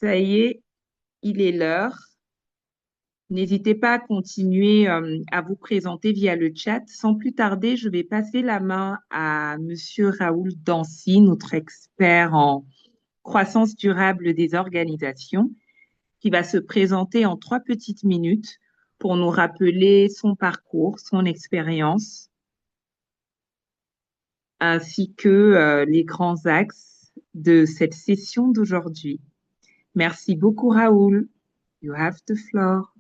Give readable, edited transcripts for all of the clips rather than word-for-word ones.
Ça y est, il est l'heure. N'hésitez pas à continuer à vous présenter via le chat. Sans plus tarder, je vais passer la main à Monsieur Raoul Dancy, notre expert en croissance durable des organisations, qui va se présenter en 3 petites minutes pour nous rappeler son parcours, son expérience, ainsi que les grands axes de cette session d'aujourd'hui. Merci beaucoup, Raoul. You have the floor.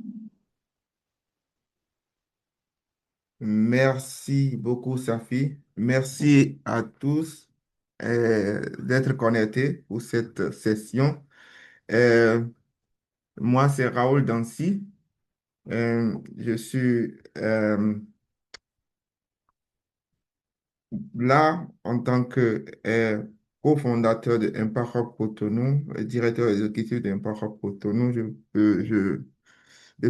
Merci beaucoup, Safi. Merci à tous d'être connectés pour cette session. Euh, Moi, c'est Raoul Dancy. Je suis là en tant que cofondateur de Impact Hub Cotonou, directeur exécutif d'Impact Hub Cotonou. Je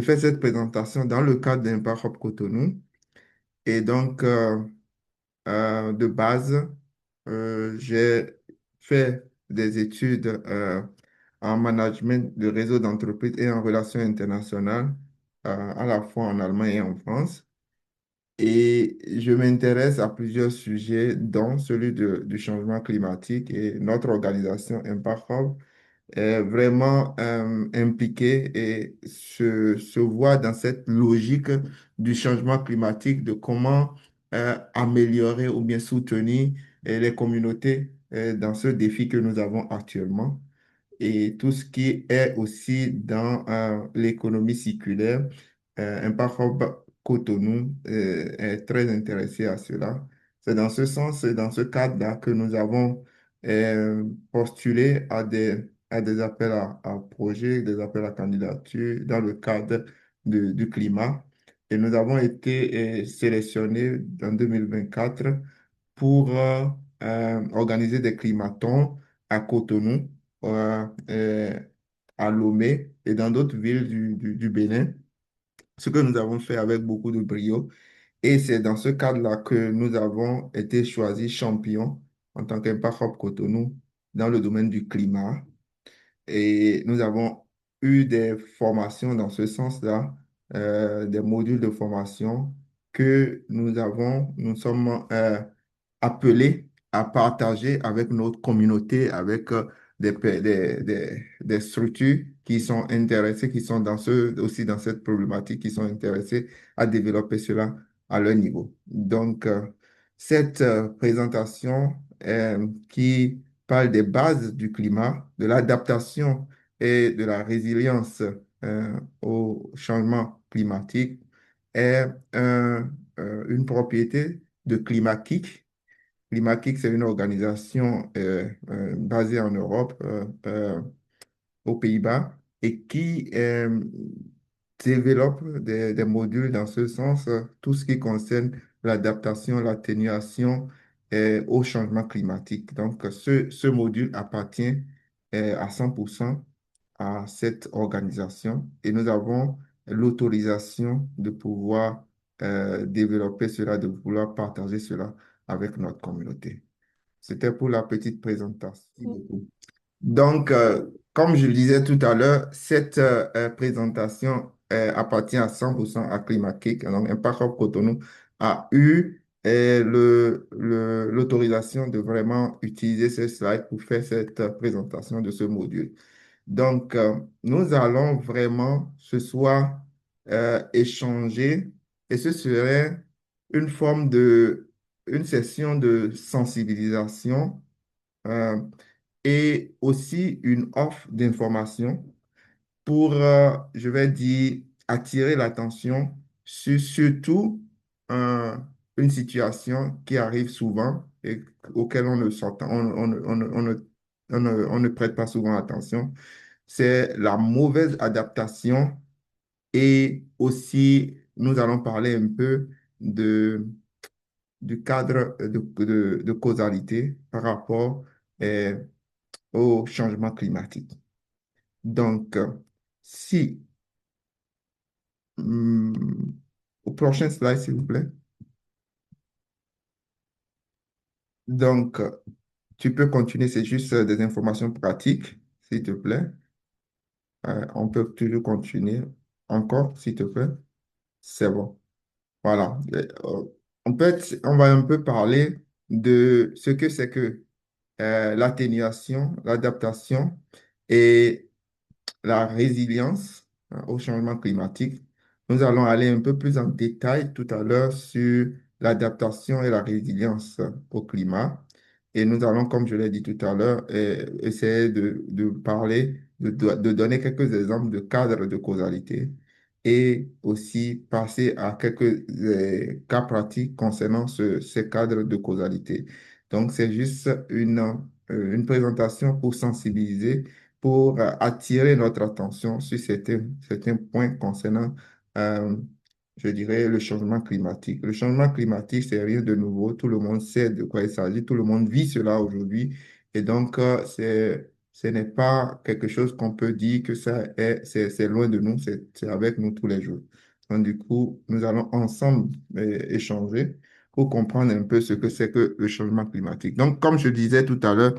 fais cette présentation dans le cadre d'Impact Hub Cotonou. Et donc, de base, j'ai fait des études en management de réseau d'entreprises et en relations internationales, à la fois en Allemagne et en France. Et je m'intéresse à plusieurs sujets, dont celui du changement climatique, et notre organisation Impact Hub est vraiment impliquée et se voit dans cette logique du changement climatique, de comment améliorer ou bien soutenir les communautés dans ce défi que nous avons actuellement, et tout ce qui est aussi dans l'économie circulaire. Impact Hub Cotonou est très intéressé à cela. C'est dans ce sens et dans ce cadre-là que nous avons postulé à des appels à projets, des appels à candidature dans le cadre du climat. Et nous avons été sélectionnés en 2024 pour organiser des climatons à Cotonou, à Lomé et dans d'autres villes du Bénin, ce que nous avons fait avec beaucoup de brio. Et c'est dans ce cadre-là que nous avons été choisis champions en tant qu'Impact Hub Cotonou dans le domaine du climat. Et nous avons eu des formations dans ce sens-là, des modules de formation que nous sommes appelés à partager avec notre communauté, avec des structures qui sont intéressées, qui sont aussi dans cette problématique, qui sont intéressées à développer cela à leur niveau. Donc, cette présentation qui parle des bases du climat, de l'adaptation et de la résilience au changement climatique est une propriété de Climakick. Climakick, c'est une organisation basée en Europe, aux Pays-Bas, et qui développe des modules dans ce sens, tout ce qui concerne l'adaptation, l'atténuation au changement climatique. Donc, ce module appartient à 100% à cette organisation, et nous avons l'autorisation de pouvoir développer cela, de vouloir partager cela avec notre communauté. C'était pour la petite présentation. Donc, comme je le disais tout à l'heure, cette présentation appartient à 100% à Climakick. Donc, Impact Hub Cotonou a eu l'autorisation de vraiment utiliser ce slide pour faire cette présentation de ce module. Donc, nous allons vraiment ce soir échanger, et ce serait une forme une session de sensibilisation euh, et aussi une offre d'information pour, je vais dire, attirer l'attention sur surtout euh, une situation qui arrive souvent et auquel on ne s'attend, on ne prête pas souvent attention. C'est la mauvaise adaptation, et aussi nous allons parler un peu du cadre de causalité par rapport au changement climatique. Donc, si, hum, au prochain slide, s'il vous plaît. Donc, tu peux continuer, c'est juste des informations pratiques, s'il te plaît. On peut toujours continuer. Encore, s'il te plaît. C'est bon. Voilà. On va un peu parler de ce que c'est que l'atténuation, l'adaptation et la résilience au changement climatique. Nous allons aller un peu plus en détail tout à l'heure sur l'adaptation et la résilience au climat. Et nous allons, comme je l'ai dit tout à l'heure, essayer de parler, de donner quelques exemples de cadres de causalité et aussi passer à quelques cas pratiques concernant ces cadres de causalité. Donc, c'est juste une présentation pour sensibiliser pour attirer notre attention sur certains points concernant, euh, je dirais, le changement climatique. Le changement climatique, c'est rien de nouveau. Tout le monde sait de quoi il s'agit. Tout le monde vit cela aujourd'hui. Et donc, ce n'est pas quelque chose qu'on peut dire que c'est loin de nous, c'est avec nous tous les jours. Donc, du coup, nous allons ensemble échanger pour comprendre un peu ce que c'est que le changement climatique. Donc, comme je disais tout à l'heure,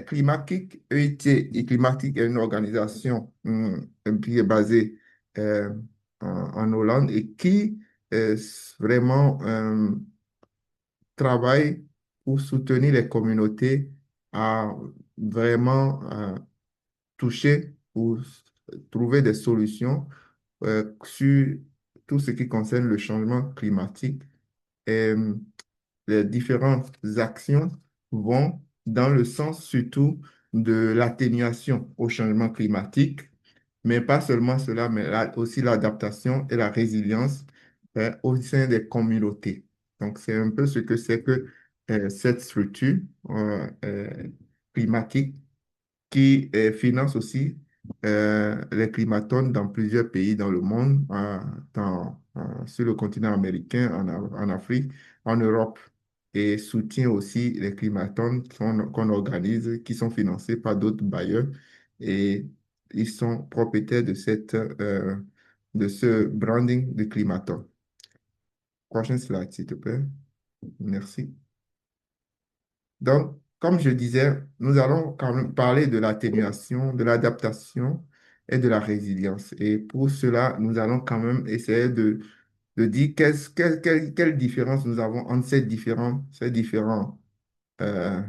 Climatic, EIT et Climatic est une organisation qui est basée euh, en Hollande et qui vraiment travaille pour soutenir les communautés à vraiment toucher ou trouver des solutions sur tout ce qui concerne le changement climatique. Et, les différentes actions vont dans le sens surtout de l'atténuation au changement climatique, mais pas seulement cela, mais aussi l'adaptation et la résilience au sein des communautés. Donc, c'est un peu ce que c'est que cette structure climatique qui finance aussi les climatones dans plusieurs pays dans le monde, sur le continent américain, en Afrique, en Europe, et soutient aussi les climatones qu'on organise, qui sont financés par d'autres bailleurs, et ils sont propriétaires de ce branding de climaton. Prochaine slide, s'il te plaît. Merci. Donc, comme je disais, nous allons quand même parler de l'atténuation, de l'adaptation et de la résilience. Et pour cela, nous allons quand même essayer de dire quelle différence nous avons entre ces différents euh,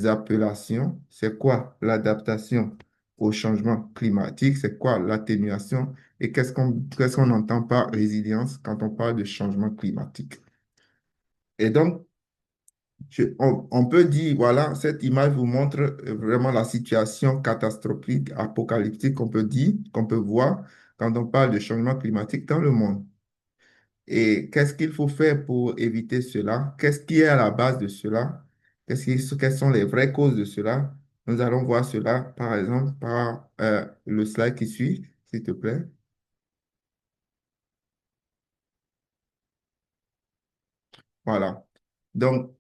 appellations. C'est quoi l'adaptation au changement climatique? C'est quoi l'atténuation? Et qu'est-ce qu'on entend par résilience quand on parle de changement climatique? Et donc, on peut dire, voilà, cette image vous montre vraiment la situation catastrophique, apocalyptique qu'on peut dire, qu'on peut voir quand on parle de changement climatique dans le monde. Et qu'est-ce qu'il faut faire pour éviter cela? Qu'est-ce qui est à la base de cela? Quelles sont les vraies causes de cela? Nous allons voir cela, par exemple, par le slide qui suit, s'il te plaît. Voilà. Donc,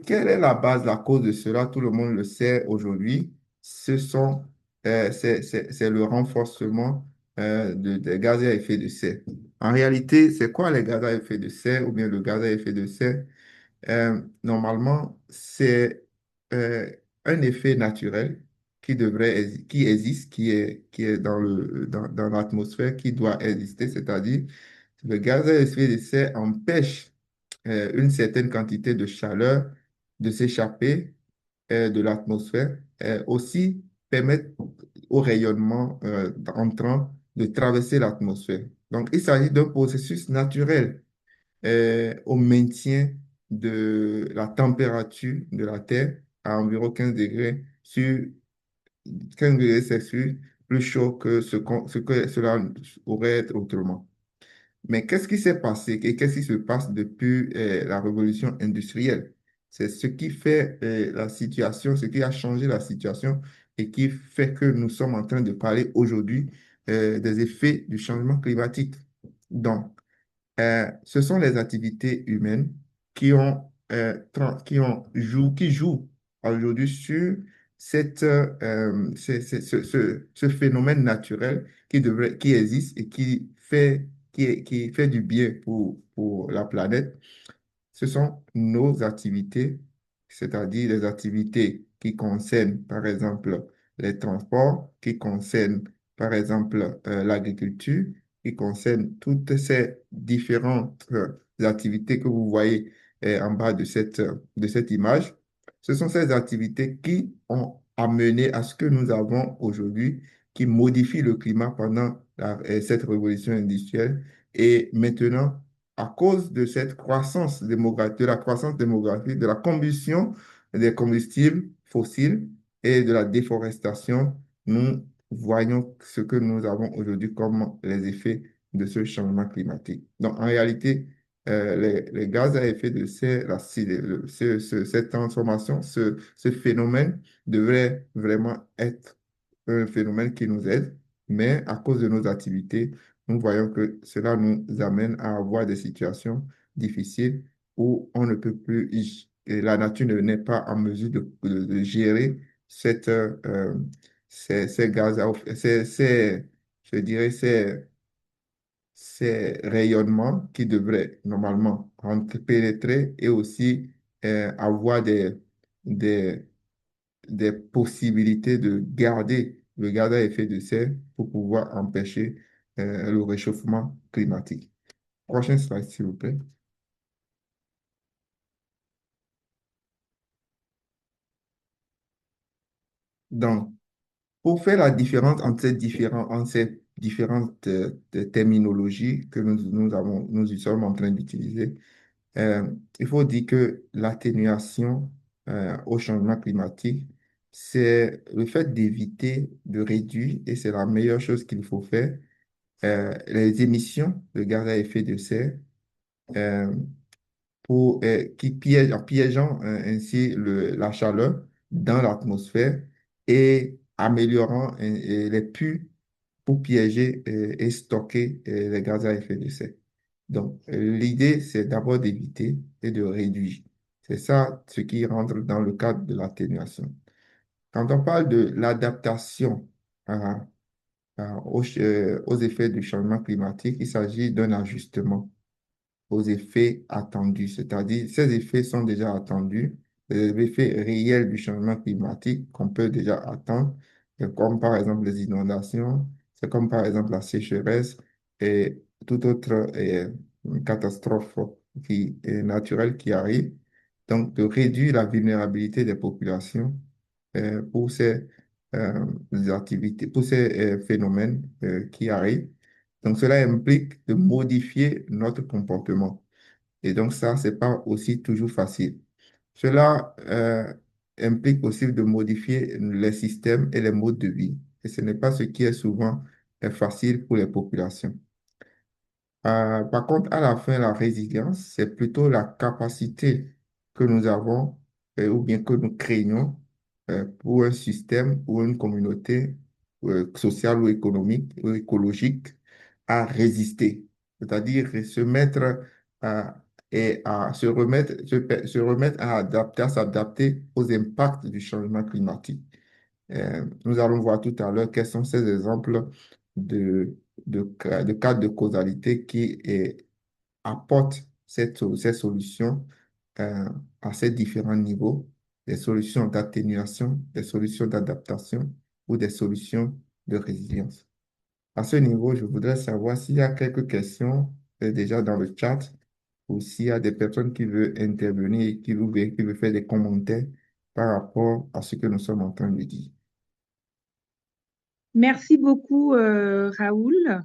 quelle est la base, la cause de cela, tout le monde le sait aujourd'hui, c'est le renforcement des gaz à effet de serre. En réalité, c'est quoi les gaz à effet de serre ou bien le gaz à effet de serre? Normalement, c'est euh, un effet naturel qui existe, qui est dans l'atmosphère, qui doit exister, c'est-à-dire le gaz à effet de serre empêche une certaine quantité de chaleur de s'échapper de l'atmosphère, aussi permettre au rayonnement entrant de traverser l'atmosphère. Donc, il s'agit d'un processus naturel au maintien de la température de la Terre à environ 15 degrés sur 15 degrés Celsius, plus chaud que ce que cela aurait été autrement. Mais qu'est-ce qui s'est passé et qu'est-ce qui se passe depuis la révolution industrielle? C'est ce qui fait la situation, ce qui a changé la situation et qui fait que nous sommes en train de parler aujourd'hui des effets du changement climatique. Donc, ce sont les activités humaines qui jouent aujourd'hui sur ce phénomène naturel qui existe et qui fait du bien pour la planète. Ce sont nos activités, c'est-à-dire les activités qui concernent, par exemple, les transports, qui concerne, par exemple, l'agriculture, qui concerne toutes ces différentes activités que vous voyez en bas de cette image. Ce sont ces activités qui ont amené à ce que nous avons aujourd'hui, qui modifie le climat pendant cette révolution industrielle. Et maintenant, à cause de cette croissance démographique, de la croissance démographique, de la combustion des combustibles fossiles et de la déforestation, nous voyons ce que nous avons aujourd'hui comme les effets de ce changement climatique. Donc, en réalité, les gaz à effet de serre, cette transformation, ce phénomène devrait vraiment être un phénomène qui nous aide, mais à cause de nos activités, nous voyons que cela nous amène à avoir des situations difficiles où on ne peut plus, et la nature n'est pas en mesure de gérer ces gaz je dirais, ces rayonnements qui devraient normalement pénétrer et aussi avoir des, des possibilités de garder le gaz à effet de serre pour pouvoir empêcher le réchauffement climatique. Prochaine slide, s'il vous plaît. Donc, pour faire la différence entre ces différentes terminologies que nous y sommes en train d'utiliser, euh, il faut dire que l'atténuation au changement climatique, c'est le fait d'éviter, de réduire, et c'est la meilleure chose qu'il faut faire, les émissions de gaz à effet de serre euh, en piégeant ainsi la chaleur dans l'atmosphère et améliorant les puits pour piéger et stocker les gaz à effet de serre. Donc, l'idée, c'est d'abord d'éviter et de réduire. C'est ça ce qui rentre dans le cadre de l'atténuation. Quand on parle de l'adaptation aux effets du changement climatique, il s'agit d'un ajustement aux effets attendus, c'est-à-dire ces effets sont déjà attendus, les effets réels du changement climatique qu'on peut déjà attendre, comme par exemple les inondations, c'est comme par exemple la sécheresse et toute autre catastrophe naturelle qui arrive. Donc, de réduire la vulnérabilité des populations pour activités, pour ces phénomènes qui arrivent. Donc, cela implique de modifier notre comportement. Et donc, ça, c'est pas aussi toujours facile. Cela implique aussi de modifier les systèmes et les modes de vie. Et ce n'est pas ce qui est souvent facile pour les populations. Par contre, à la fin, la résilience, c'est plutôt la capacité que nous avons ou bien que nous craignons pour un système ou une communauté sociale ou économique ou écologique à résister, c'est-à-dire se mettre et à se remettre à s'adapter aux impacts du changement climatique. Nous allons voir tout à l'heure quels sont ces exemples de, de cas de causalité qui apportent ces solutions euh, à ces différents niveaux, des solutions d'atténuation, des solutions d'adaptation ou des solutions de résilience. À ce niveau, je voudrais savoir s'il y a quelques questions déjà dans le chat ou s'il y a des personnes qui veulent intervenir, qui veulent faire des commentaires par rapport à ce que nous sommes en train de dire. Merci beaucoup, Raoul,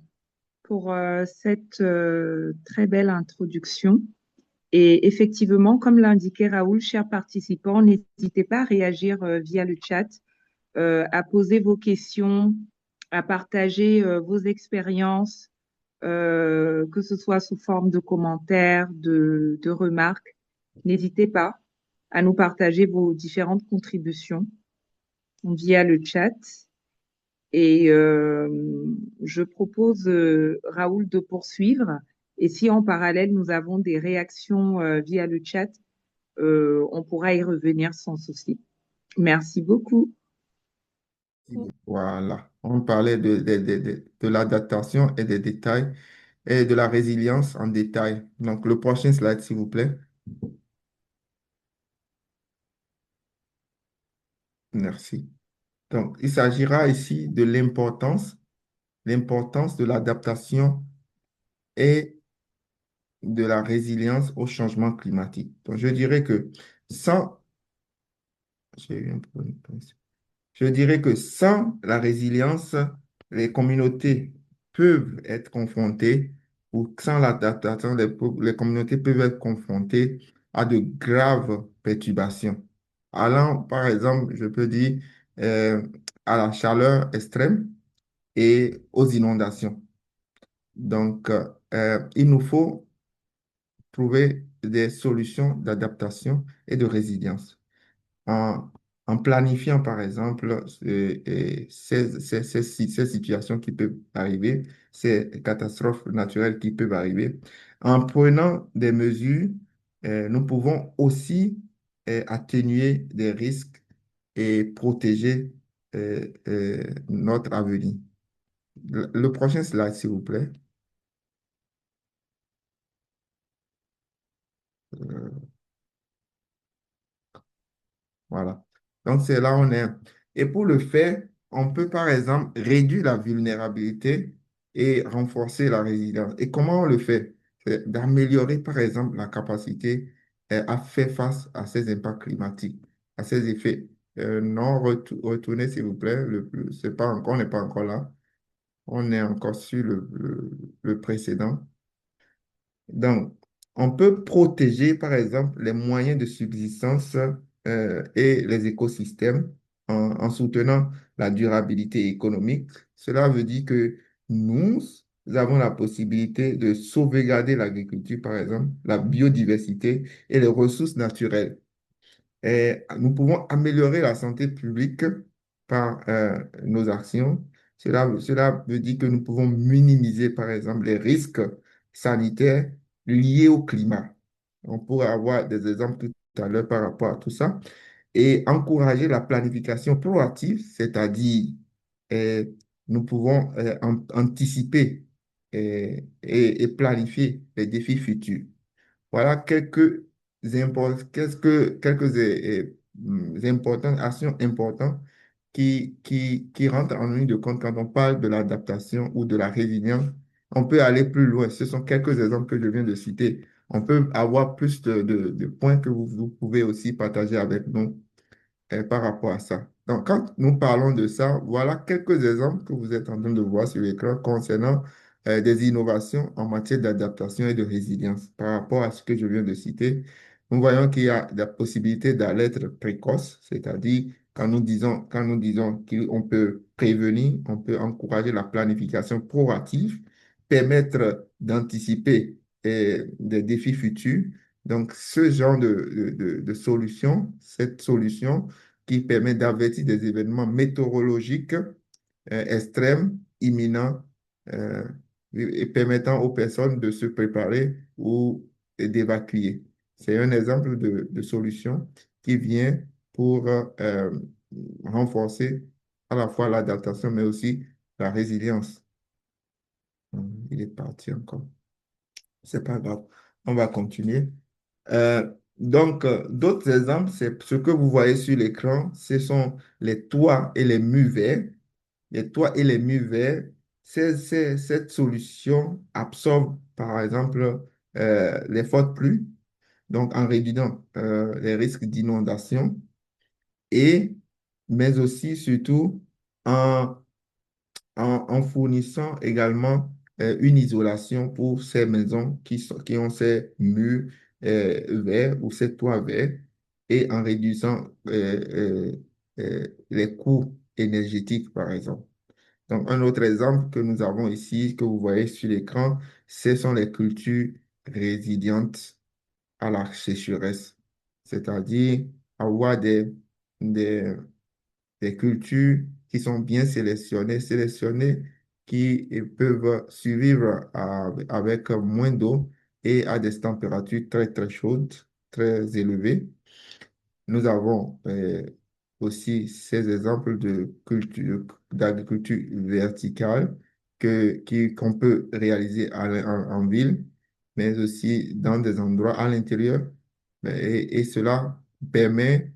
pour cette très belle introduction. Et effectivement, comme l'indiquait Raoul, chers participants, n'hésitez pas à réagir via le chat, à poser vos questions, à partager vos expériences, que ce soit sous forme de commentaires, de remarques. N'hésitez pas à nous partager vos différentes contributions via le chat. Et je propose, Raoul, de poursuivre. Et si en parallèle, nous avons des réactions via le chat, on pourra y revenir sans souci. Merci beaucoup. Voilà, on parlait de l'adaptation et des détails et de la résilience en détail. Donc, le prochain slide, s'il vous plaît. Merci. Donc, il s'agira ici de l'importance de l'adaptation et de la résilience au changement climatique. Donc, je dirais que sans, j'ai eu un problème. Je dirais que sans la résilience, les communautés peuvent être confrontées, ou sans l'adaptation, les communautés peuvent être confrontées à de graves perturbations. Allant, par exemple, je peux dire, euh, à la chaleur extrême et aux inondations. Donc, il nous faut trouver des solutions d'adaptation et de résilience en, en planifiant, par exemple, ces situations qui peuvent arriver, ces catastrophes naturelles qui peuvent arriver. En prenant des mesures, nous pouvons aussi atténuer des risques et protéger notre avenir. Le prochain slide, s'il vous plaît. Euh, Voilà. Donc, c'est là où on est. Et pour le faire, on peut, par exemple, réduire la vulnérabilité et renforcer la résilience. Et comment on le fait? C'est d'améliorer, par exemple, la capacité à faire face à ces impacts climatiques, à ces effets. Non, retournez, s'il vous plaît. C'est pas encore, on n'est pas encore là. On est encore sur le précédent. Donc, on peut protéger, par exemple, les moyens de subsistance et les écosystèmes en soutenant la durabilité économique. Cela veut dire que nous avons la possibilité de sauvegarder l'agriculture, par exemple, la biodiversité et les ressources naturelles. Et nous pouvons améliorer la santé publique par nos actions. Cela veut dire que nous pouvons minimiser, par exemple, les risques sanitaires liés au climat. On pourrait avoir des exemples tout à l'heure par rapport à tout ça. Et encourager la planification proactive, c'est-à-dire euh, nous pouvons anticiper et planifier les défis futurs. Voilà quelques importantes actions importantes qui rentrent en ligne de compte quand on parle de l'adaptation ou de la résilience. On peut aller plus loin. Ce sont quelques exemples que je viens de citer. On peut avoir plus de points que vous pouvez aussi partager avec nous par rapport à ça. Donc, quand nous parlons de ça, voilà quelques exemples que vous êtes en train de voir sur l'écran concernant des innovations en matière d'adaptation et de résilience. Par rapport à ce que je viens de citer, nous voyons qu'il y a la possibilité d'alerte précoce, c'est-à-dire quand nous disons qu'on peut prévenir, on peut encourager la planification proactive, permettre d'anticiper des défis futurs. Donc, ce genre de solution, cette solution qui permet d'avertir des événements météorologiques extrêmes, imminents, euh, et permettant aux personnes de se préparer ou d'évacuer. C'est un exemple de solution qui vient pour renforcer à la fois l'adaptation, mais aussi la résilience. Il est parti encore. C'est pas grave. On va continuer. D'autres exemples, c'est ce que vous voyez sur l'écran, ce sont les toits et les murs verts. Les toits et les murs verts, cette solution absorbe, par exemple, les fortes pluies, donc en réduisant les risques d'inondation, et, mais aussi, surtout, en en fournissant également une isolation pour ces maisons qui ont ces murs verts ou ces toits verts et en réduisant les coûts énergétiques, par exemple. Donc, un autre exemple que nous avons ici, que vous voyez sur l'écran, ce sont les cultures résilientes à la sécheresse, c'est-à-dire avoir des des cultures qui sont bien sélectionnées qui peuvent survivre avec moins d'eau et à des températures très, très chaudes, très élevées. Nous avons aussi ces exemples de culture, d'agriculture verticale qu'on peut réaliser en ville, mais aussi dans des endroits à l'intérieur. Et cela permet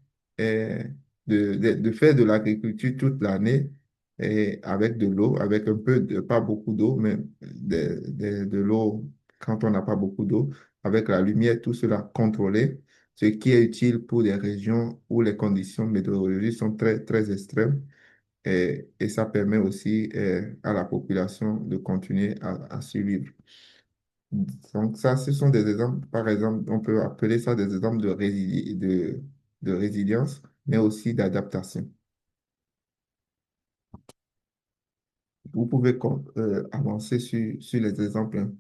de faire de l'agriculture toute l'année et avec de l'eau, avec un peu de, pas beaucoup d'eau, mais de l'eau quand on n'a pas beaucoup d'eau, avec la lumière, tout cela contrôlé, ce qui est utile pour des régions où les conditions météorologiques sont très, très extrêmes. Et ça permet aussi à la population de continuer à survivre. Donc ça, ce sont des exemples, par exemple, on peut appeler ça des exemples de résilience, mais aussi d'adaptation. Vous pouvez avancer sur les exemples, hein.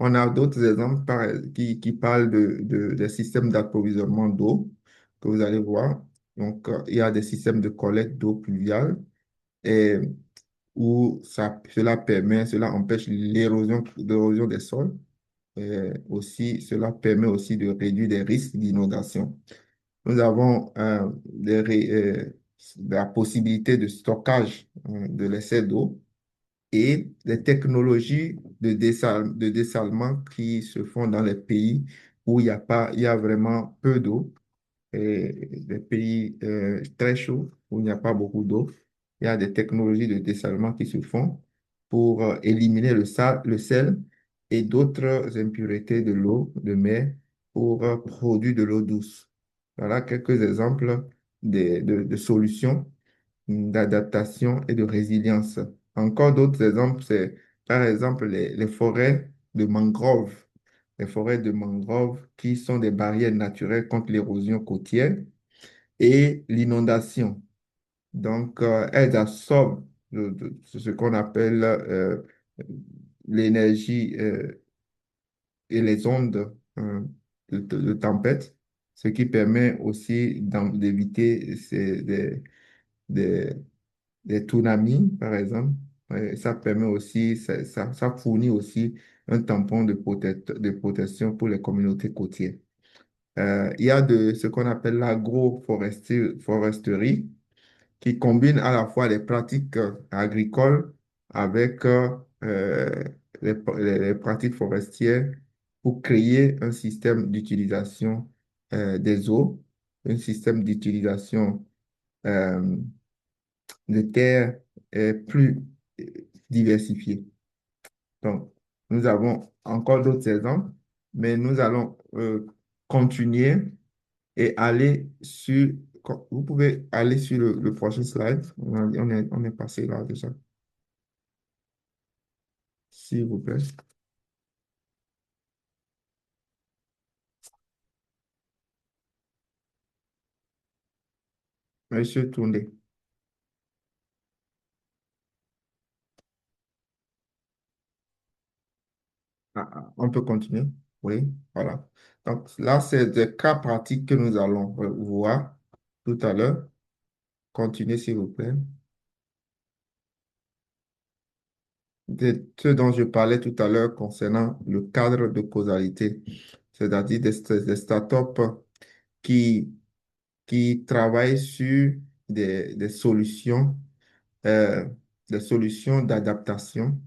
On a d'autres exemples qui parlent des systèmes d'approvisionnement d'eau que vous allez voir. Donc, il y a des systèmes de collecte d'eau pluviale et où cela empêche l'érosion des sols. Aussi, cela permet aussi de réduire les risques d'inondation. Nous avons la possibilité de stockage de l'essai d'eau et les technologies de dessalement qui se font dans les pays où il y a vraiment peu d'eau et des pays très chauds où il n'y a pas beaucoup d'eau. Il y a des technologies de dessalement qui se font pour éliminer le sel et d'autres impuretés de l'eau de mer pour produire de l'eau douce. Voilà quelques exemples de solutions d'adaptation et de résilience. Encore d'autres exemples, c'est par exemple les forêts de mangroves. Les forêts de mangroves qui sont des barrières naturelles contre l'érosion côtière et l'inondation. Donc, elles absorbent ce qu'on appelle l'énergie et les ondes de tempête, ce qui permet aussi d'éviter des, des tsunamis, par exemple. Ça permet aussi, ça fournit aussi un tampon de protection pour les communautés côtières. Il y a ce qu'on appelle l'agroforesterie qui combine à la fois les pratiques agricoles avec les pratiques forestières pour créer un système d'utilisation des eaux, un système d'utilisation euh, de terres plus euh, diversifié. Donc, nous avons encore d'autres exemples, mais nous allons continuer et aller sur... Vous pouvez aller sur le prochain slide. On est passé là déjà, s'il vous plaît. Monsieur Tourné, on peut continuer? Oui, voilà. Donc là, c'est des cas pratiques que nous allons voir tout à l'heure. Continuez, s'il vous plaît. De ce dont je parlais tout à l'heure concernant le cadre de causalité, c'est-à-dire des startups qui, qui travaillent sur des solutions, euh, des solutions d'adaptation.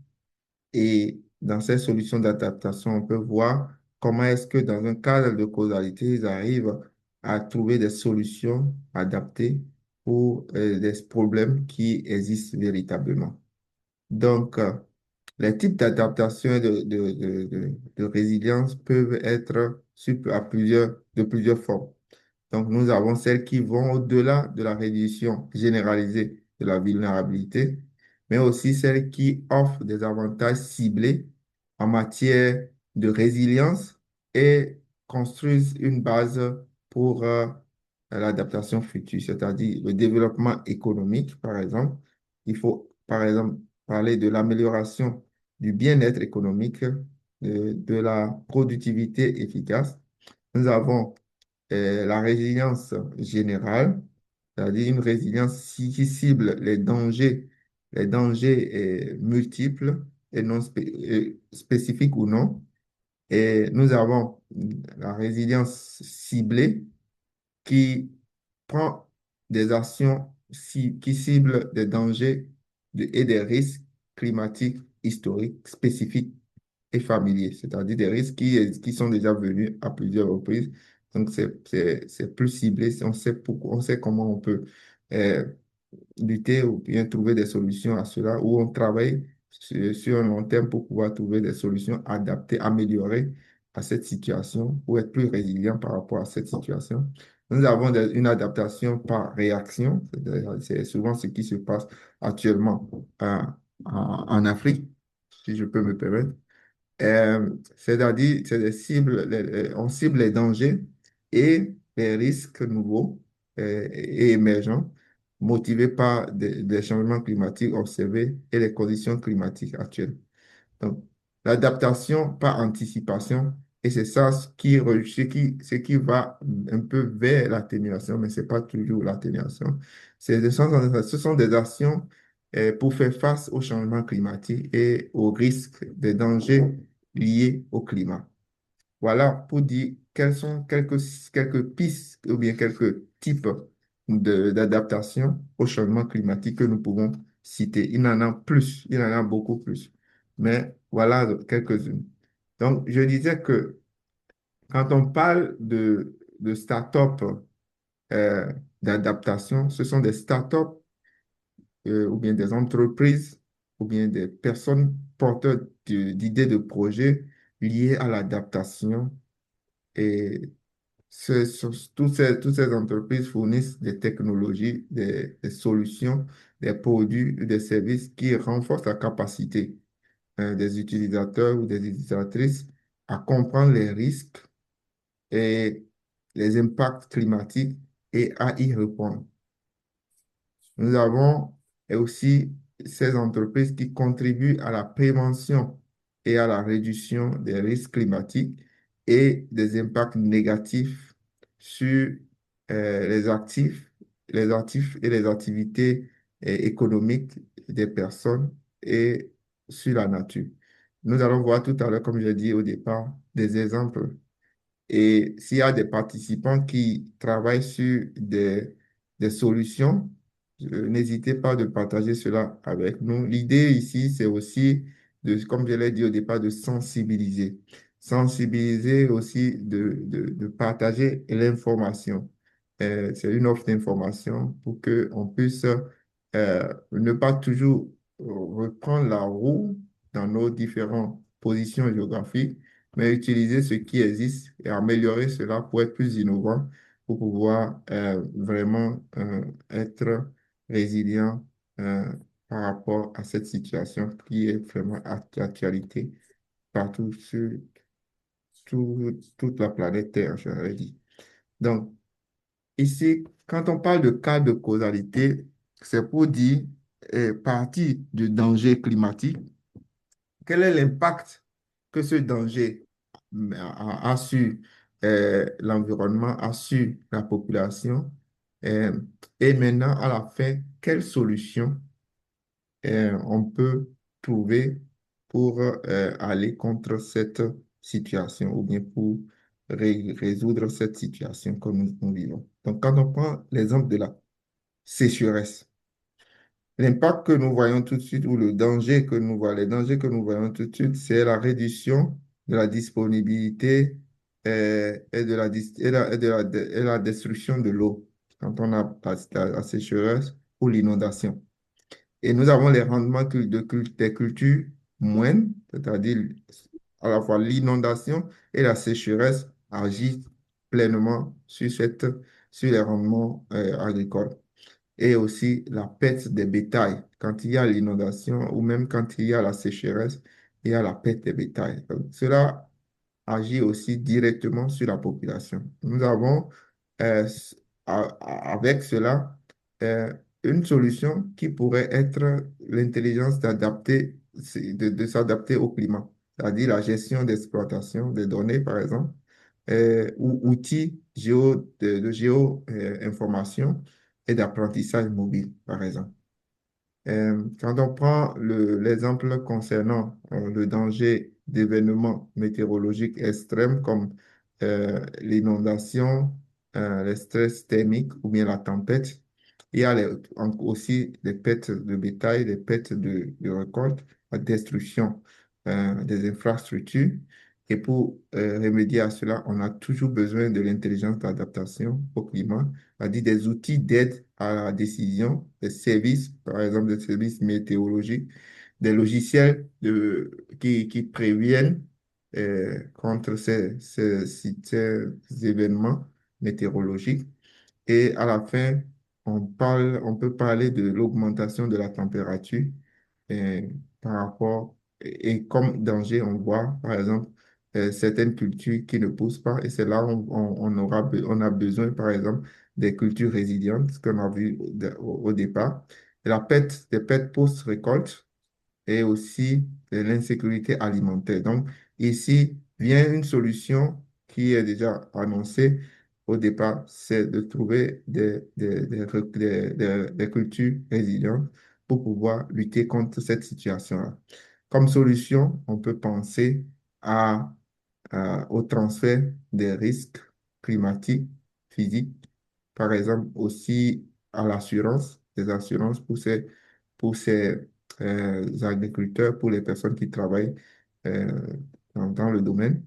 Et dans ces solutions d'adaptation, on peut voir comment est-ce que dans un cadre de causalité, ils arrivent à trouver des solutions adaptées pour des problèmes qui existent véritablement. Donc, les types d'adaptation et de résilience peuvent être de plusieurs formes. Donc, nous avons celles qui vont au-delà de la réduction généralisée de la vulnérabilité, mais aussi celles qui offrent des avantages ciblés en matière de résilience et construisent une base pour l'adaptation future, c'est-à-dire le développement économique, par exemple. Il faut, par exemple, parler de l'amélioration du bien-être économique, de la productivité efficace. Nous avons la résilience générale, c'est-à-dire une résilience qui cible les dangers multiples et non spécifiques ou non. Et nous avons la résilience ciblée qui prend des actions qui ciblent des dangers et des risques climatiques historiques spécifiques et familiers, c'est-à-dire des risques qui sont déjà venus à plusieurs reprises. Donc, c'est plus ciblé, on sait pourquoi, on sait comment on peut euh, lutter ou bien trouver des solutions à cela, où on travaille sur un long terme pour pouvoir trouver des solutions adaptées, améliorées à cette situation, pour être plus résilient par rapport à cette situation. Nous avons une adaptation par réaction, c'est souvent ce qui se passe actuellement en Afrique, si je peux me permettre. C'est-à-dire, c'est des cibles, on cible les dangers et les risques nouveaux et émergents motivés par des changements climatiques observés et les conditions climatiques actuelles. Donc, l'adaptation par anticipation, et c'est ça ce qui va un peu vers l'atténuation, mais ce n'est pas toujours l'atténuation. Ce sont des actions pour faire face au changement climatique et aux risques, des dangers liés au climat. Voilà pour dire quelles sont quelques pistes ou bien quelques types d'adaptation au changement climatique que nous pouvons citer. Il y en a plus, il y en a beaucoup plus. Mais voilà quelques-unes. Donc, je disais que quand on parle de start-up euh, d'adaptation, ce sont des start-up ou bien des entreprises ou bien des personnes porteurs d'idées de projets liées à l'adaptation. Et toutes ces entreprises fournissent des technologies, des solutions, des produits, des services qui renforcent la capacité des utilisateurs ou des utilisatrices à comprendre les risques et les impacts climatiques et à y répondre. Nous avons aussi ces entreprises qui contribuent à la prévention et à la réduction des risques climatiques et des impacts négatifs sur les actifs et les activités économiques des personnes et sur la nature. Nous allons voir tout à l'heure, comme j'ai dit au départ, des exemples et s'il y a des participants qui travaillent sur des solutions, n'hésitez pas de partager cela avec nous. L'idée ici, c'est aussi, comme je l'ai dit au départ, de sensibiliser. Sensibiliser aussi, de partager l'information. C'est une offre d'information pour qu'on puisse ne pas toujours reprendre la roue dans nos différentes positions géographiques, mais utiliser ce qui existe et améliorer cela pour être plus innovant, pour pouvoir vraiment être résilient euh, par rapport à cette situation qui est vraiment d'actualité partout sur toute la planète Terre, j'aurais dit. Donc, ici, quand on parle de cas de causalité, c'est pour dire, partie du danger climatique, quel est l'impact que ce danger a sur l'environnement, a sur la population? euh, et maintenant, à la fin, quelle solution on peut trouver pour aller contre cette situation ou bien pour résoudre cette situation que nous vivons? Donc, quand on prend l'exemple de la sécheresse, l'impact que nous voyons tout de suite ou le danger que nous voyons, les dangers que nous voyons tout de suite, c'est la réduction de la disponibilité et de la destruction de l'eau quand on a la sécheresse ou l'inondation. Et nous avons les rendements des cultures moindres, c'est-à-dire à la fois l'inondation et la sécheresse agissent pleinement sur les rendements agricoles et aussi la perte des bétails. Quand il y a l'inondation ou même quand il y a la sécheresse, il y a la perte des bétails. Donc, cela agit aussi directement sur la population. Nous avons avec cela euh, une solution qui pourrait être l'intelligence de s'adapter au climat, c'est-à-dire la gestion d'exploitation des données, par exemple, ou outils de géo-information et d'apprentissage mobile, par exemple. Quand on prend l'exemple concernant le danger d'événements météorologiques extrêmes comme l'inondation, le stress thermique ou bien la tempête, il y a aussi des pertes de bétail, des pertes de récolte, la destruction des infrastructures. Et pour remédier à cela, on a toujours besoin de l'intelligence d'adaptation au climat, c'est-à-dire des outils d'aide à la décision, des services, par exemple des services météorologiques, des logiciels qui préviennent contre ces événements météorologiques. Et à la fin, on peut parler de l'augmentation de la température euh, par rapport, et comme danger, on voit par exemple certaines cultures qui ne poussent pas, et c'est là où on a besoin par exemple des cultures résilientes, ce qu'on a vu au départ. Et la perte, des pertes post-récolte et aussi de l'insécurité alimentaire. Donc, ici vient une solution qui est déjà annoncée au départ, c'est de trouver des cultures résilientes pour pouvoir lutter contre cette situation-là. Comme solution, on peut penser à, au transfert des risques climatiques, physiques, par exemple aussi à l'assurance, des assurances pour ces agriculteurs, pour les personnes qui travaillent euh, dans le domaine.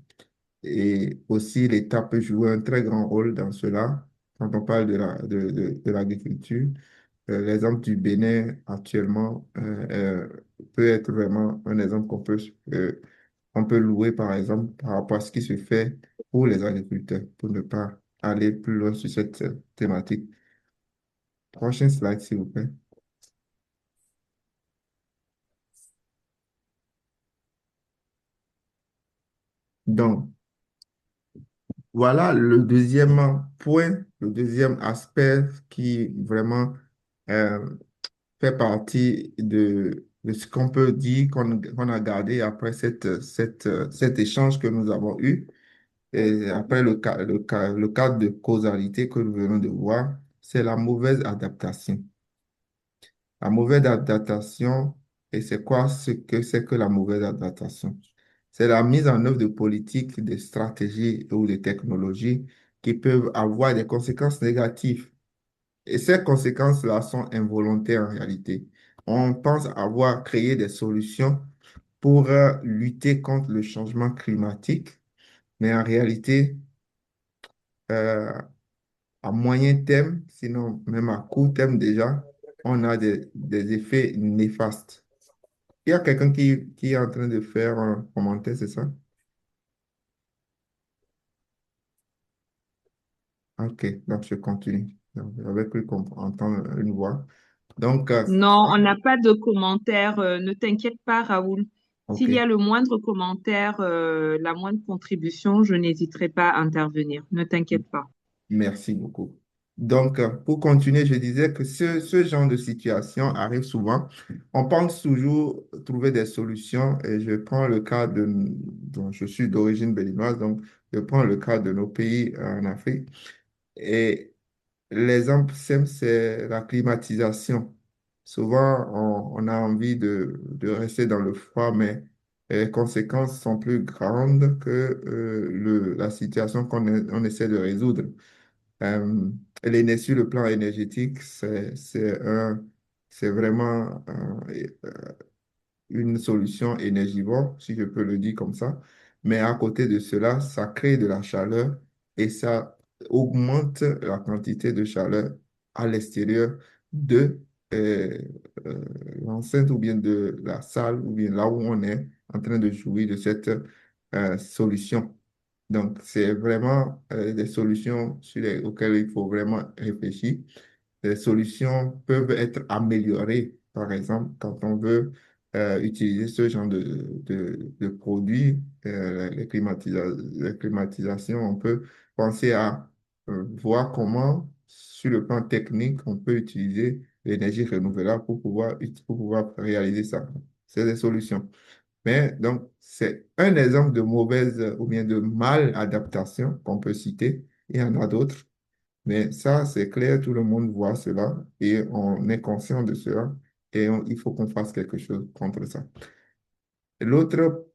Et aussi, l'État peut jouer un très grand rôle dans cela. Quand on parle de l'agriculture, l'exemple du Bénin actuellement peut être vraiment un exemple on peut louer, par exemple, par rapport à ce qui se fait pour les agriculteurs, pour ne pas aller plus loin sur cette thématique. Prochain slide, s'il vous plaît. Donc, voilà le deuxième point, le deuxième aspect qui vraiment euh, fait partie de ce qu'on peut dire qu'on a gardé après cet échange que nous avons eu. Et après le cadre de causalité que nous venons de voir, c'est la mauvaise adaptation. La mauvaise adaptation, et c'est quoi ce que c'est que la mauvaise adaptation? C'est la mise en œuvre de politiques, de stratégies ou de technologies qui peuvent avoir des conséquences négatives. Et ces conséquences-là sont involontaires en réalité. On pense avoir créé des solutions pour lutter contre le changement climatique, mais en réalité, euh, à moyen terme, sinon même à court terme déjà, on a des effets néfastes. Il y a quelqu'un qui est en train de faire un commentaire, c'est ça? Ok, donc je continue. Donc, j'avais cru entendre une voix. Donc, Non, on n'a pas de commentaires. Ne t'inquiète pas, Raoul. ok, S'il y a le moindre commentaire, la moindre contribution, je n'hésiterai pas à intervenir. Ne t'inquiète pas. merci beaucoup. Donc, pour continuer, je disais que ce genre de situation arrive souvent. On pense toujours trouver des solutions et je prends le cas dont je suis d'origine béninoise, donc je prends le cas de nos pays en Afrique. Et l'exemple simple, c'est la climatisation. Souvent, on a envie de rester dans le froid, mais les conséquences sont plus grandes que la situation on essaie de résoudre. Euh, sur le plan énergétique, c'est vraiment une solution énergivore, si je peux le dire comme ça. Mais à côté de cela, ça crée de la chaleur et ça augmente la quantité de chaleur à l'extérieur de euh, euh, l'enceinte ou bien de la salle ou bien là où on est en train de jouir de cette solution. Donc, c'est vraiment des solutions auxquelles il faut vraiment réfléchir. Les solutions peuvent être améliorées, par exemple, quand on veut utiliser ce genre de produits, les climatisations, on peut penser à voir comment, sur le plan technique, on peut utiliser l'énergie renouvelable pour pouvoir réaliser ça. C'est des solutions. Mais donc, c'est un exemple de mauvaise ou bien de mal adaptation qu'on peut citer. Il y en a d'autres. Mais ça, c'est clair, tout le monde voit cela et on est conscient de cela et il faut qu'on fasse quelque chose contre ça. L'autre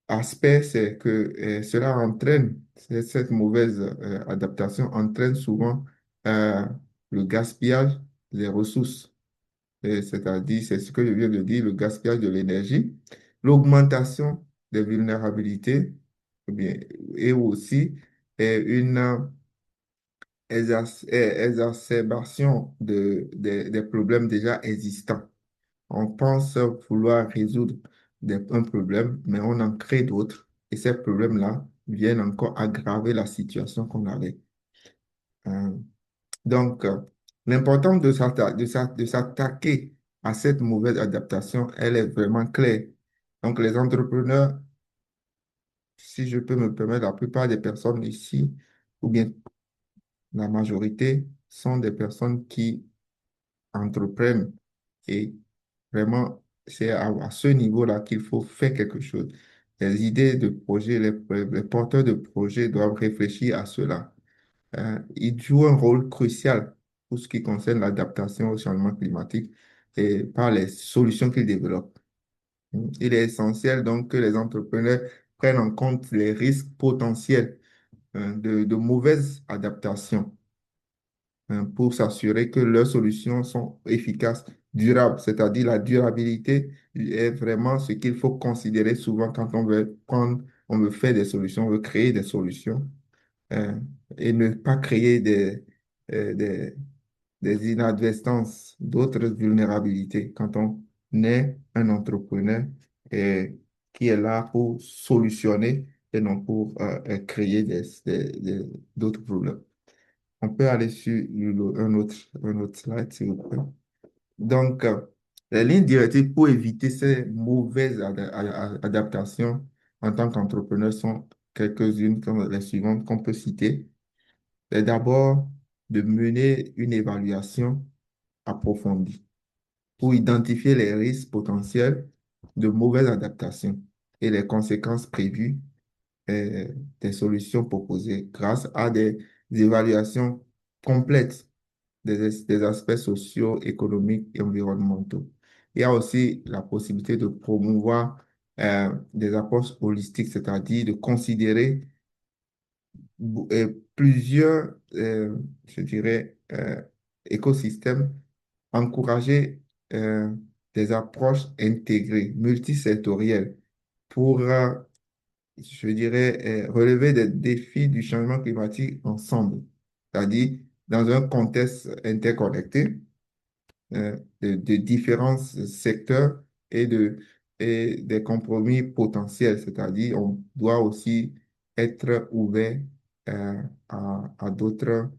aspect, c'est que cela entraîne, cette mauvaise adaptation entraîne souvent euh, le gaspillage des ressources. C'est-à-dire, c'est ce que je viens de dire, le gaspillage de l'énergie, l'augmentation des vulnérabilités ou bien, et aussi une exacerbation des problèmes déjà existants. On pense vouloir résoudre un problème, mais on en crée d'autres. Et ces problèmes-là viennent encore aggraver la situation qu'on avait. Euh, donc, l'importance de s'attaquer à cette mauvaise adaptation, elle est vraiment claire. Donc, les entrepreneurs, si je peux me permettre, la plupart des personnes ici, ou bien la majorité, sont des personnes qui entreprennent. Et vraiment, c'est à ce niveau-là qu'il faut faire quelque chose. Les idées de projet, les porteurs de projets doivent réfléchir à cela. Ils jouent un rôle crucial pour ce qui concerne l'adaptation au changement climatique et par les solutions qu'ils développent. Il est essentiel donc que les entrepreneurs prennent en compte les risques potentiels de mauvaises adaptations pour s'assurer que leurs solutions sont efficaces, durables. C'est-à-dire la durabilité est vraiment ce qu'il faut considérer souvent quand on veut prendre, on veut faire des solutions, on veut créer des solutions euh, et ne pas créer euh, des, des inadvertances, d'autres vulnérabilités quand on est un entrepreneur qui est là pour solutionner et non pour créer d'autres problèmes. On peut aller sur un autre slide, s'il vous plaît. Donc, les lignes directives pour éviter ces mauvaises adaptations en tant qu'entrepreneur sont quelques-unes comme les suivantes qu'on peut citer. C'est d'abord de mener une évaluation approfondie pour identifier les risques potentiels de mauvaises adaptations et les conséquences prévues euh, des solutions proposées grâce à des évaluations complètes des aspects sociaux, économiques et environnementaux. Il y a aussi la possibilité de promouvoir des approches holistiques, c'est-à-dire de considérer plusieurs, je dirais, écosystèmes, encourager euh, des approches intégrées, multisectorielles, pour, je dirais, relever des défis du changement climatique ensemble, c'est-à-dire dans un contexte interconnecté de différents secteurs et des compromis potentiels, c'est-à-dire on doit aussi être ouvert à d'autres,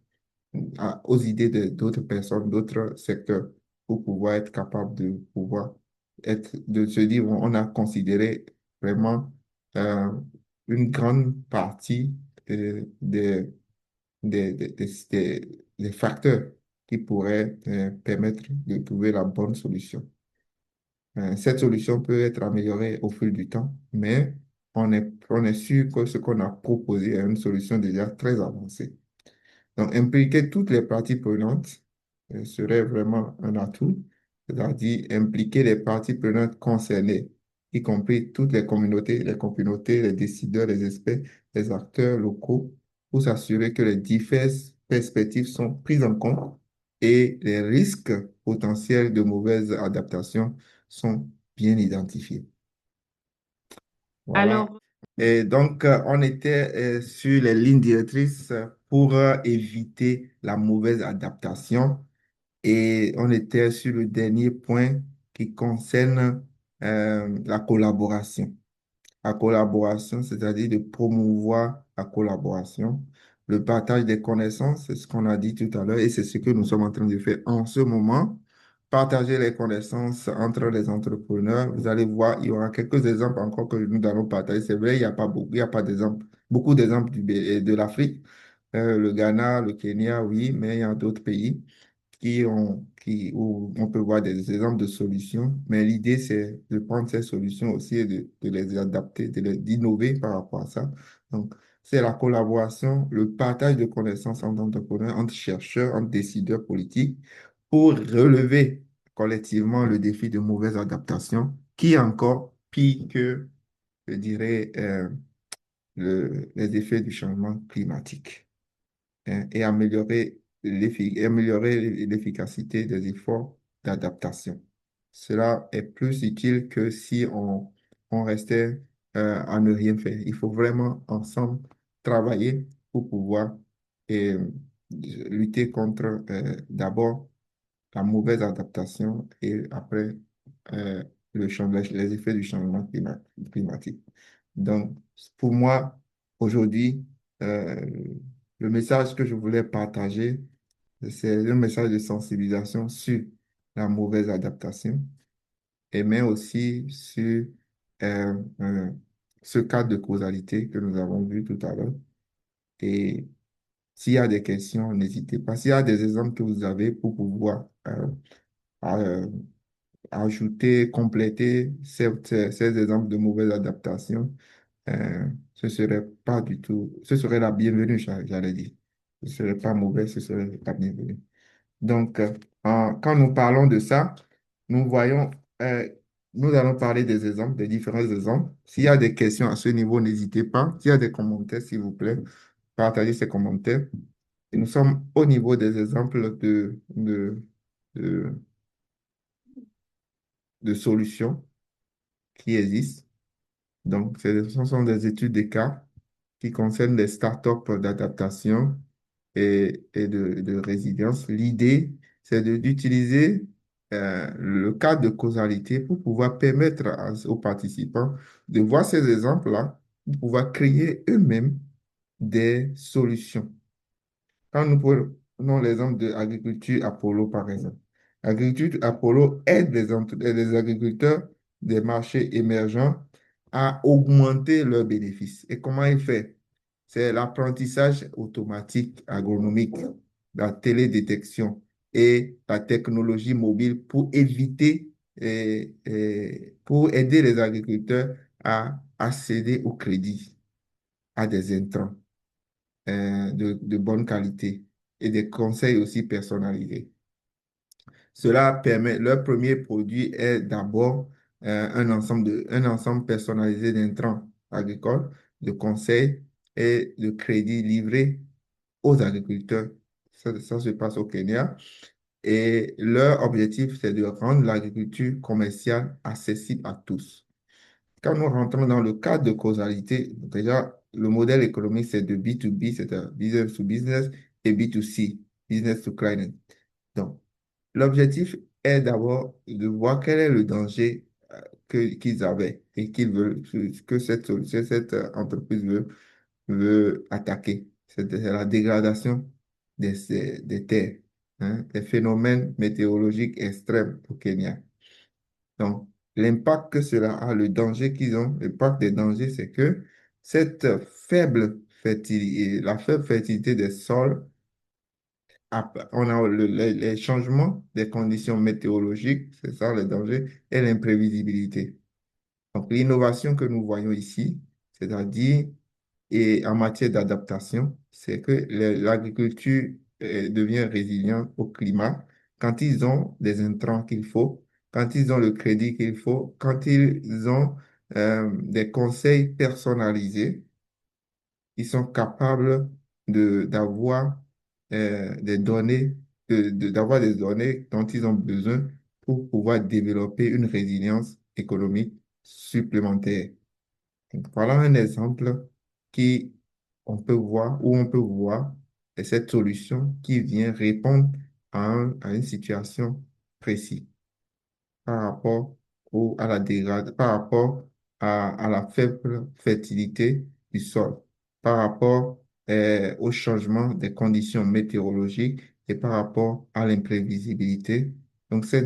aux idées de d'autres personnes, d'autres secteurs pour pouvoir être capable de pouvoir de se dire, on a considéré vraiment euh, une grande partie des facteurs qui pourraient permettre de trouver la bonne solution. Cette solution peut être améliorée au fil du temps, mais on est sûr que ce qu'on a proposé est une solution déjà très avancée. Donc, impliquer toutes les parties prenantes serait vraiment un atout, c'est-à-dire impliquer les parties prenantes concernées, y compris toutes les communautés, les décideurs, les experts, les acteurs locaux, pour s'assurer que les diverses perspectives sont prises en compte et les risques potentiels de mauvaise adaptation sont bien identifiés. Voilà. Alors, Et donc, on était sur les lignes directrices pour éviter la mauvaise adaptation et on était sur le dernier point qui concerne la collaboration. La collaboration, c'est-à-dire de promouvoir la collaboration, le partage des connaissances, c'est ce qu'on a dit tout à l'heure et c'est ce que nous sommes en train de faire en ce moment. Partager les connaissances entre les entrepreneurs. Vous allez voir, il y aura quelques exemples encore que nous allons partager. C'est vrai, il n'y a pas beaucoup, il y a pas d'exemples, beaucoup d'exemples de l'Afrique, le Ghana, le Kenya, oui, mais il y a d'autres pays où on peut voir des exemples de solutions, mais l'idée, c'est de prendre ces solutions aussi et de les adapter, d'innover par rapport à ça. Donc, c'est la collaboration, le partage de connaissances entre entrepreneurs, entre chercheurs, entre décideurs politiques pour relever collectivement le défi de mauvaise adaptation, qui est encore pire que, je dirais, les effets du changement climatique et améliorer l'efficacité des efforts d'adaptation. Cela est plus utile que si on restait à ne rien faire. Il faut vraiment ensemble travailler pour pouvoir lutter contre d'abord la mauvaise adaptation et après euh, les effets du changement climatique. Donc, pour moi, aujourd'hui, euh, le message que je voulais partager, c'est un message de sensibilisation sur la mauvaise adaptation et mais aussi sur euh, euh, ce cadre de causalité que nous avons vu tout à l'heure. Et s'il y a des questions, n'hésitez pas. S'il y a des exemples que vous avez pour pouvoir euh, ajouter, compléter ces exemples de mauvaise adaptation, ce serait pas du tout, ce serait la bienvenue, j'allais dire. Ce serait pas mauvais, ce serait la bienvenue. Donc, quand nous parlons de ça, nous voyons, euh, nous allons parler des exemples, des différents exemples. S'il y a des questions à ce niveau, n'hésitez pas. S'il y a des commentaires, s'il vous plaît, partagez ces commentaires. Et nous sommes au niveau des exemples de, de solutions qui existent. Donc, ce sont des études de cas qui concernent les startups d'adaptation et de résilience. L'idée, c'est d'utiliser le cadre de causalité pour pouvoir permettre aux participants de voir ces exemples-là, pour pouvoir créer eux-mêmes des solutions. Quand nous prenons l'exemple de l'agriculture Apollo, par exemple, l'agriculture Apollo aide les agriculteurs des marchés émergents à augmenter leurs bénéfices. Et comment il fait? C'est l'apprentissage automatique agronomique, la télédétection et la technologie mobile pour éviter pour aider les agriculteurs à accéder au crédit, à des intrants de bonne qualité et des conseils aussi personnalisés. Cela permet, leur premier produit est d'abord un ensemble personnalisé d'intrants agricoles, de conseils et de crédits livrés aux agriculteurs. Ça se passe au Kenya. Et leur objectif, c'est de rendre l'agriculture commerciale accessible à tous. Quand nous rentrons dans le cadre de causalité, déjà, le modèle économique, c'est de B2B, c'est-à-dire business to business, et B2C, business to client. Donc, l'objectif est d'abord de voir quel est le danger qu'ils avaient et qu'ils veulent, que cette entreprise veut attaquer. C'est la dégradation des terres, hein, des phénomènes météorologiques extrêmes au Kenya. Donc, l'impact que cela a, le danger qu'ils ont, l'impact des dangers, c'est que cette faible fertilité, la faible fertilité des sols, on a les changements des conditions météorologiques, c'est ça le danger, et l'imprévisibilité. Donc, l'innovation que nous voyons ici, c'est-à-dire et en matière d'adaptation, c'est que l'agriculture devient résiliente au climat quand ils ont des intrants qu'il faut, quand ils ont le crédit qu'il faut, quand ils ont des conseils personnalisés, ils sont capables d'avoir des données, d'avoir des données dont ils ont besoin pour pouvoir développer une résilience économique supplémentaire. Donc, voilà un exemple qui où on peut voir cette solution qui vient répondre à une situation précise par rapport à la par rapport à la faible fertilité du sol, par rapport au changement des conditions météorologiques et par rapport à l'imprévisibilité. Donc, ces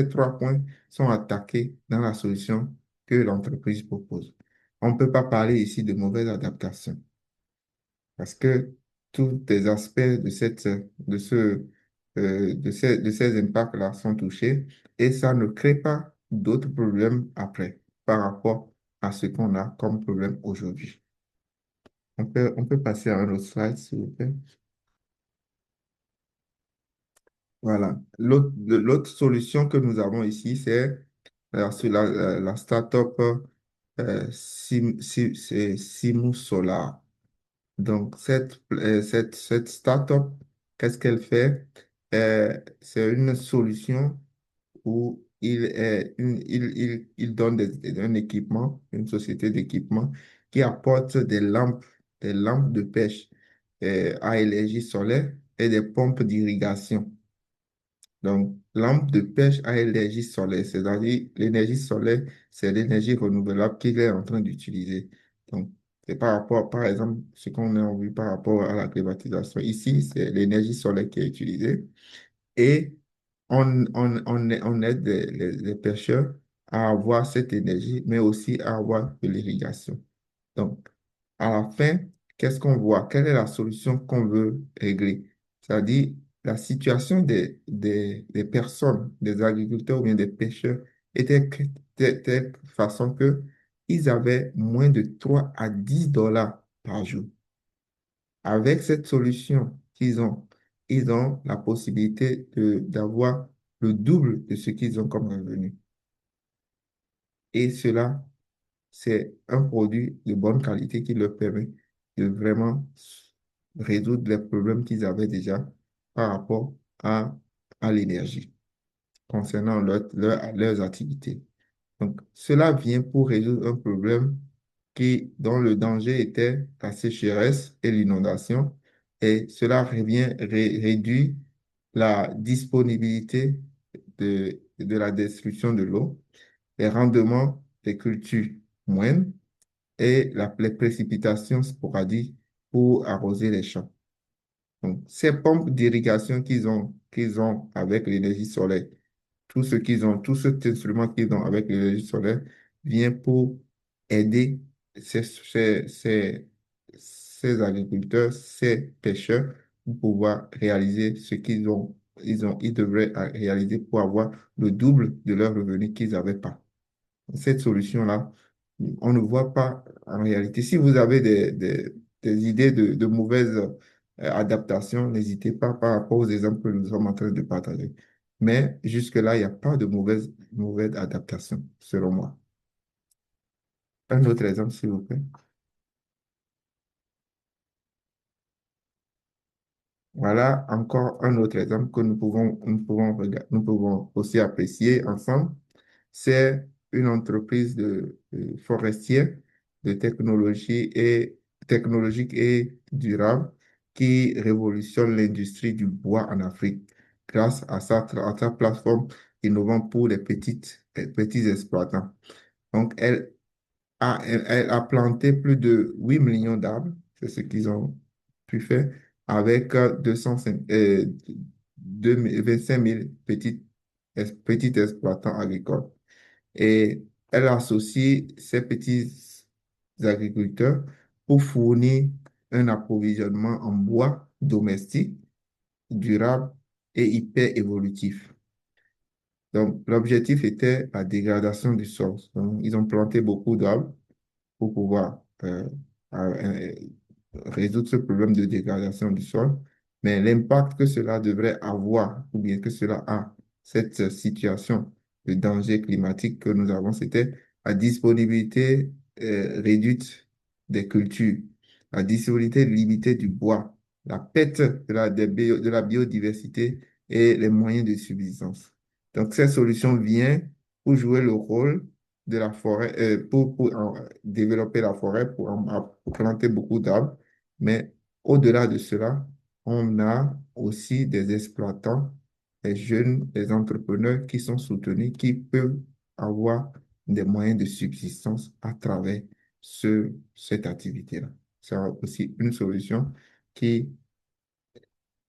trois points sont attaqués dans la solution que l'entreprise propose. On ne peut pas parler ici de mauvaise adaptation parce que tous les aspects de ces impacts-là sont touchés et ça ne crée pas d'autres problèmes après par rapport à ce qu'on a comme problème aujourd'hui. On peut passer à un autre slide, s'il vous plaît. Voilà. L'autre solution que nous avons ici, c'est sur la startup c'est Simu Solar. Donc, cette startup, qu'est-ce qu'elle fait? C'est une solution où il donne un équipement, une société d'équipement qui apporte des lampes de pêche à énergie solaire et des pompes d'irrigation. Donc, lampe de pêche à énergie solaire, c'est-à-dire l'énergie solaire, c'est l'énergie renouvelable qu'il est en train d'utiliser. Donc, c'est par rapport, par exemple, ce qu'on a vu par rapport à la climatisation. Ici, c'est l'énergie solaire qui est utilisée et on aide les pêcheurs à avoir cette énergie, mais aussi à avoir de l'irrigation. Donc, à la fin, qu'est-ce qu'on voit? Quelle est la solution qu'on veut régler? C'est-à-dire, la situation des personnes, des agriculteurs ou bien des pêcheurs était de telle façon que ils avaient moins de 3 à 10 dollars par jour. Avec cette solution ils ont la possibilité d'avoir le double de ce qu'ils ont comme revenu. Et cela, c'est un produit de bonne qualité qui leur permet de vraiment résoudre les problèmes qu'ils avaient déjà par rapport à, à l'énergie concernant leurs activités. Donc, cela vient pour résoudre un problème dont le danger était la sécheresse et l'inondation, et cela réduit la disponibilité de la destruction de l'eau, les rendements des cultures moindres et les précipitations sporadiques pour arroser les champs. Donc, ces pompes d'irrigation qu'ils ont avec l'énergie solaire, tout ce qu'ils ont, tout cet instrument qu'ils ont avec l'énergie solaire vient pour aider ces agriculteurs, ces pêcheurs pour pouvoir réaliser ce ils devraient réaliser pour avoir le double de leurs revenus qu'ils n'avaient pas. Cette solution-là, on ne voit pas en réalité. Si vous avez des idées de mauvaises adaptations, n'hésitez pas par rapport aux exemples que nous sommes en train de partager. Mais jusque-là, il n'y a pas de mauvaise adaptation, selon moi. Un autre exemple, s'il vous plaît. Voilà encore un autre exemple que nous pouvons aussi apprécier ensemble. C'est une entreprise forestière de technologique et durable qui révolutionne l'industrie du bois en Afrique grâce à sa plateforme innovante pour les petits exploitants. Donc, elle a planté plus de 8 millions d'arbres, c'est ce qu'ils ont pu faire, avec 25 000 petits exploitants agricoles. Et elle associe ces petits agriculteurs pour fournir un approvisionnement en bois domestique, durable et hyper évolutif. Donc, l'objectif était la dégradation du sol. Donc, ils ont planté beaucoup d'arbres pour pouvoir euh, résoudre ce problème de dégradation du sol, mais l'impact que cela devrait avoir, ou bien que cela a, cette situation de danger climatique que nous avons, c'était la disponibilité réduite des cultures, la disponibilité limitée du bois, la perte de la biodiversité et les moyens de subsistance. Donc, cette solution vient pour jouer le rôle de la forêt, pour développer la forêt, pour planter beaucoup d'arbres. Mais au-delà de cela, on a aussi des exploitants, des jeunes, des entrepreneurs qui sont soutenus, qui peuvent avoir des moyens de subsistance à travers cette activité-là. C'est aussi une solution qui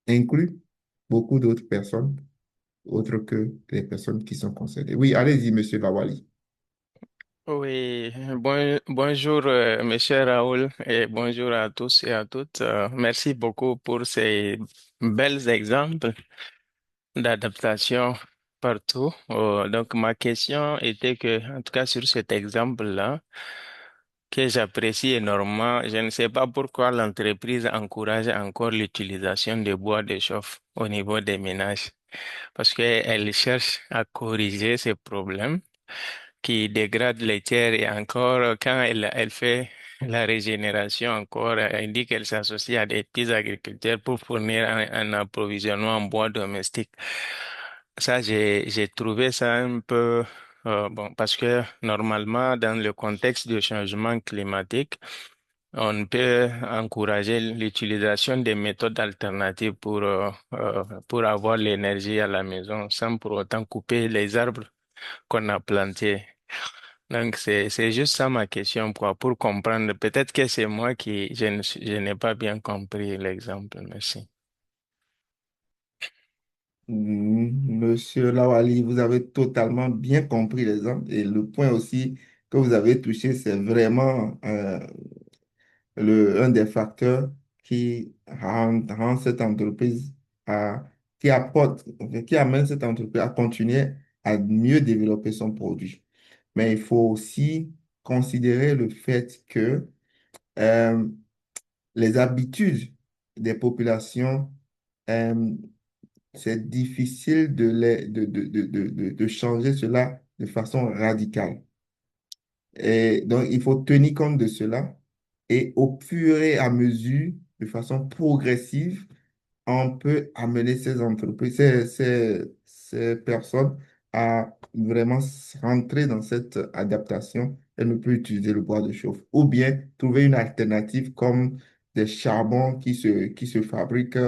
inclut beaucoup d'autres personnes, autres que les personnes qui sont concernées. Oui, allez-y, Monsieur Lawali. Oui, bonjour, monsieur Raoul, et bonjour à tous et à toutes. Merci beaucoup pour ces bels exemples d'adaptation partout. Donc, ma question était que, en tout cas, sur cet exemple-là, que j'apprécie énormément, je ne sais pas pourquoi l'entreprise encourage encore l'utilisation de bois de chauffe au niveau des ménages, parce qu'elle cherche à corriger ces problèmes qui dégrade les terres et encore quand elle fait la régénération encore, elle dit qu'elle s'associe à des petits agriculteurs pour fournir un approvisionnement en bois domestique. Ça, j'ai trouvé ça un peu bon parce que normalement, dans le contexte du changement climatique, on peut encourager l'utilisation des méthodes alternatives pour avoir l'énergie à la maison sans pour autant couper les arbres qu'on a plantés. Donc, c'est juste ça ma question, quoi, pour comprendre. Peut-être que c'est moi je n'ai pas bien compris l'exemple. Merci. Monsieur Lawali, vous avez totalement bien compris l'exemple et le point aussi que vous avez touché, c'est vraiment un des facteurs qui rend cette entreprise qui apporte, qui amène cette entreprise à continuer à mieux développer son produit. Mais il faut aussi considérer le fait que euh, les habitudes des populations, euh, c'est difficile de changer cela de façon radicale. Et donc, il faut tenir compte de cela et au fur et à mesure, de façon progressive, on peut amener ces entreprises, ces personnes à vraiment rentrer dans cette adaptation et ne plus utiliser le bois de chauffe. Ou bien trouver une alternative comme des charbons qui se fabriquent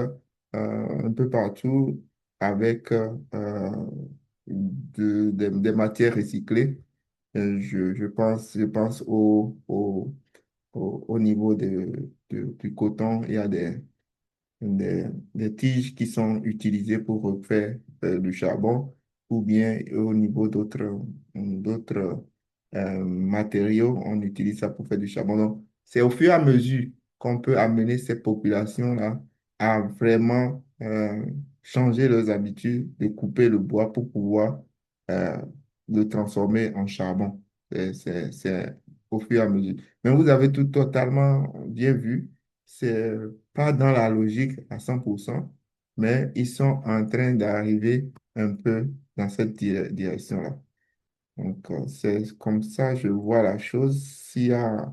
un peu partout avec des matières recyclées. Je pense au niveau du coton, il y a des tiges qui sont utilisées pour faire du charbon ou bien au niveau d'autres matériaux, on utilise ça pour faire du charbon. Donc, c'est au fur et à mesure qu'on peut amener ces populations-là à vraiment changer leurs habitudes, de couper le bois pour pouvoir euh, le transformer en charbon. C'est au fur et à mesure. Mais vous avez tout totalement bien vu. C'est pas dans la logique à 100%, mais ils sont en train d'arriver un peu dans cette direction-là. Donc, c'est comme ça je vois la chose. S'il y a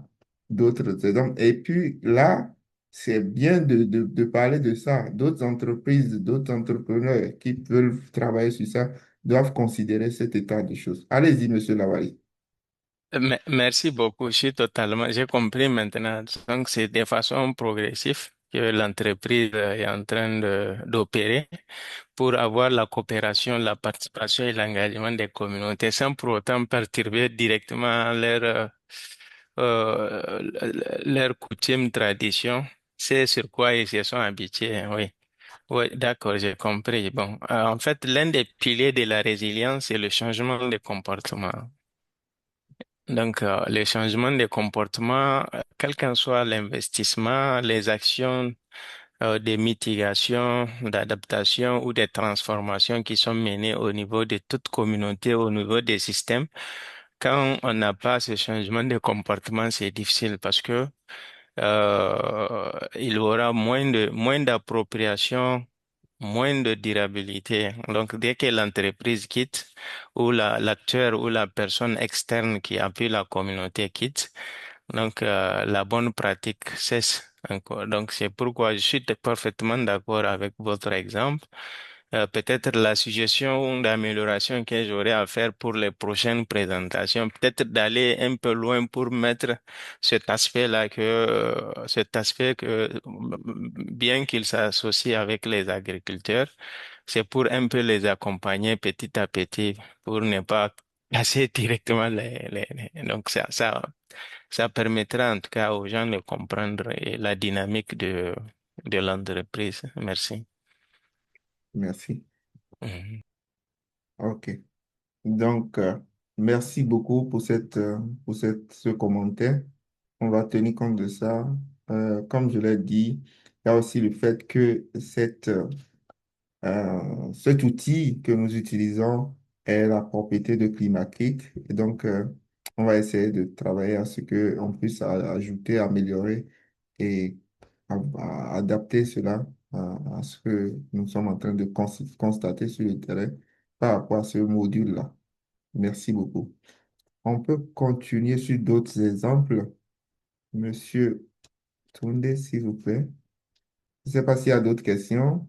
d'autres exemples. Et puis là, c'est bien de parler de ça. D'autres entreprises, d'autres entrepreneurs qui veulent travailler sur ça doivent considérer cet état de choses. Allez-y, Monsieur Lawali. Merci beaucoup. J'ai compris maintenant. Donc, c'est de façon progressive que l'entreprise est en train d'opérer pour avoir la coopération, la participation et l'engagement des communautés sans pour autant perturber directement leur coutume, tradition. C'est sur quoi ils se sont habitués. Oui. Oui, d'accord, j'ai compris. Bon, en fait, l'un des piliers de la résilience, c'est le changement de comportement. Donc, les changements de comportement, quel qu'en soit l'investissement, les actions de mitigation, d'adaptation ou des transformations qui sont menées au niveau de toute communauté, au niveau des systèmes, quand on n'a pas ce changement de comportement, c'est difficile parce que il y aura moins d'appropriation, moins de durabilité. Donc, dès que l'entreprise quitte ou l'acteur ou la personne externe qui appuie la communauté quitte, donc la bonne pratique cesse encore. Donc, c'est pourquoi je suis parfaitement d'accord avec votre exemple. Peut-être la suggestion d'amélioration que j'aurais à faire pour les prochaines présentations, peut-être d'aller un peu loin pour mettre cet aspect que, bien qu'il s'associe avec les agriculteurs, c'est pour un peu les accompagner petit à petit pour ne pas casser directement donc ça permettra en tout cas aux gens de comprendre la dynamique de l'entreprise. Merci. Merci. Mhm. OK. Donc, merci beaucoup pour ce commentaire. On va tenir compte de ça. Comme je l'ai dit, il y a aussi le fait que cet outil que nous utilisons est la propriété de ClimaKit. Et donc, on va essayer de travailler à ce qu'on puisse ajouter, améliorer et adapter cela à ce que nous sommes en train de constater sur le terrain par rapport à ce module-là. Merci beaucoup. On peut continuer sur d'autres exemples. Monsieur Toundé, s'il vous plaît. Je ne sais pas s'il y a d'autres questions.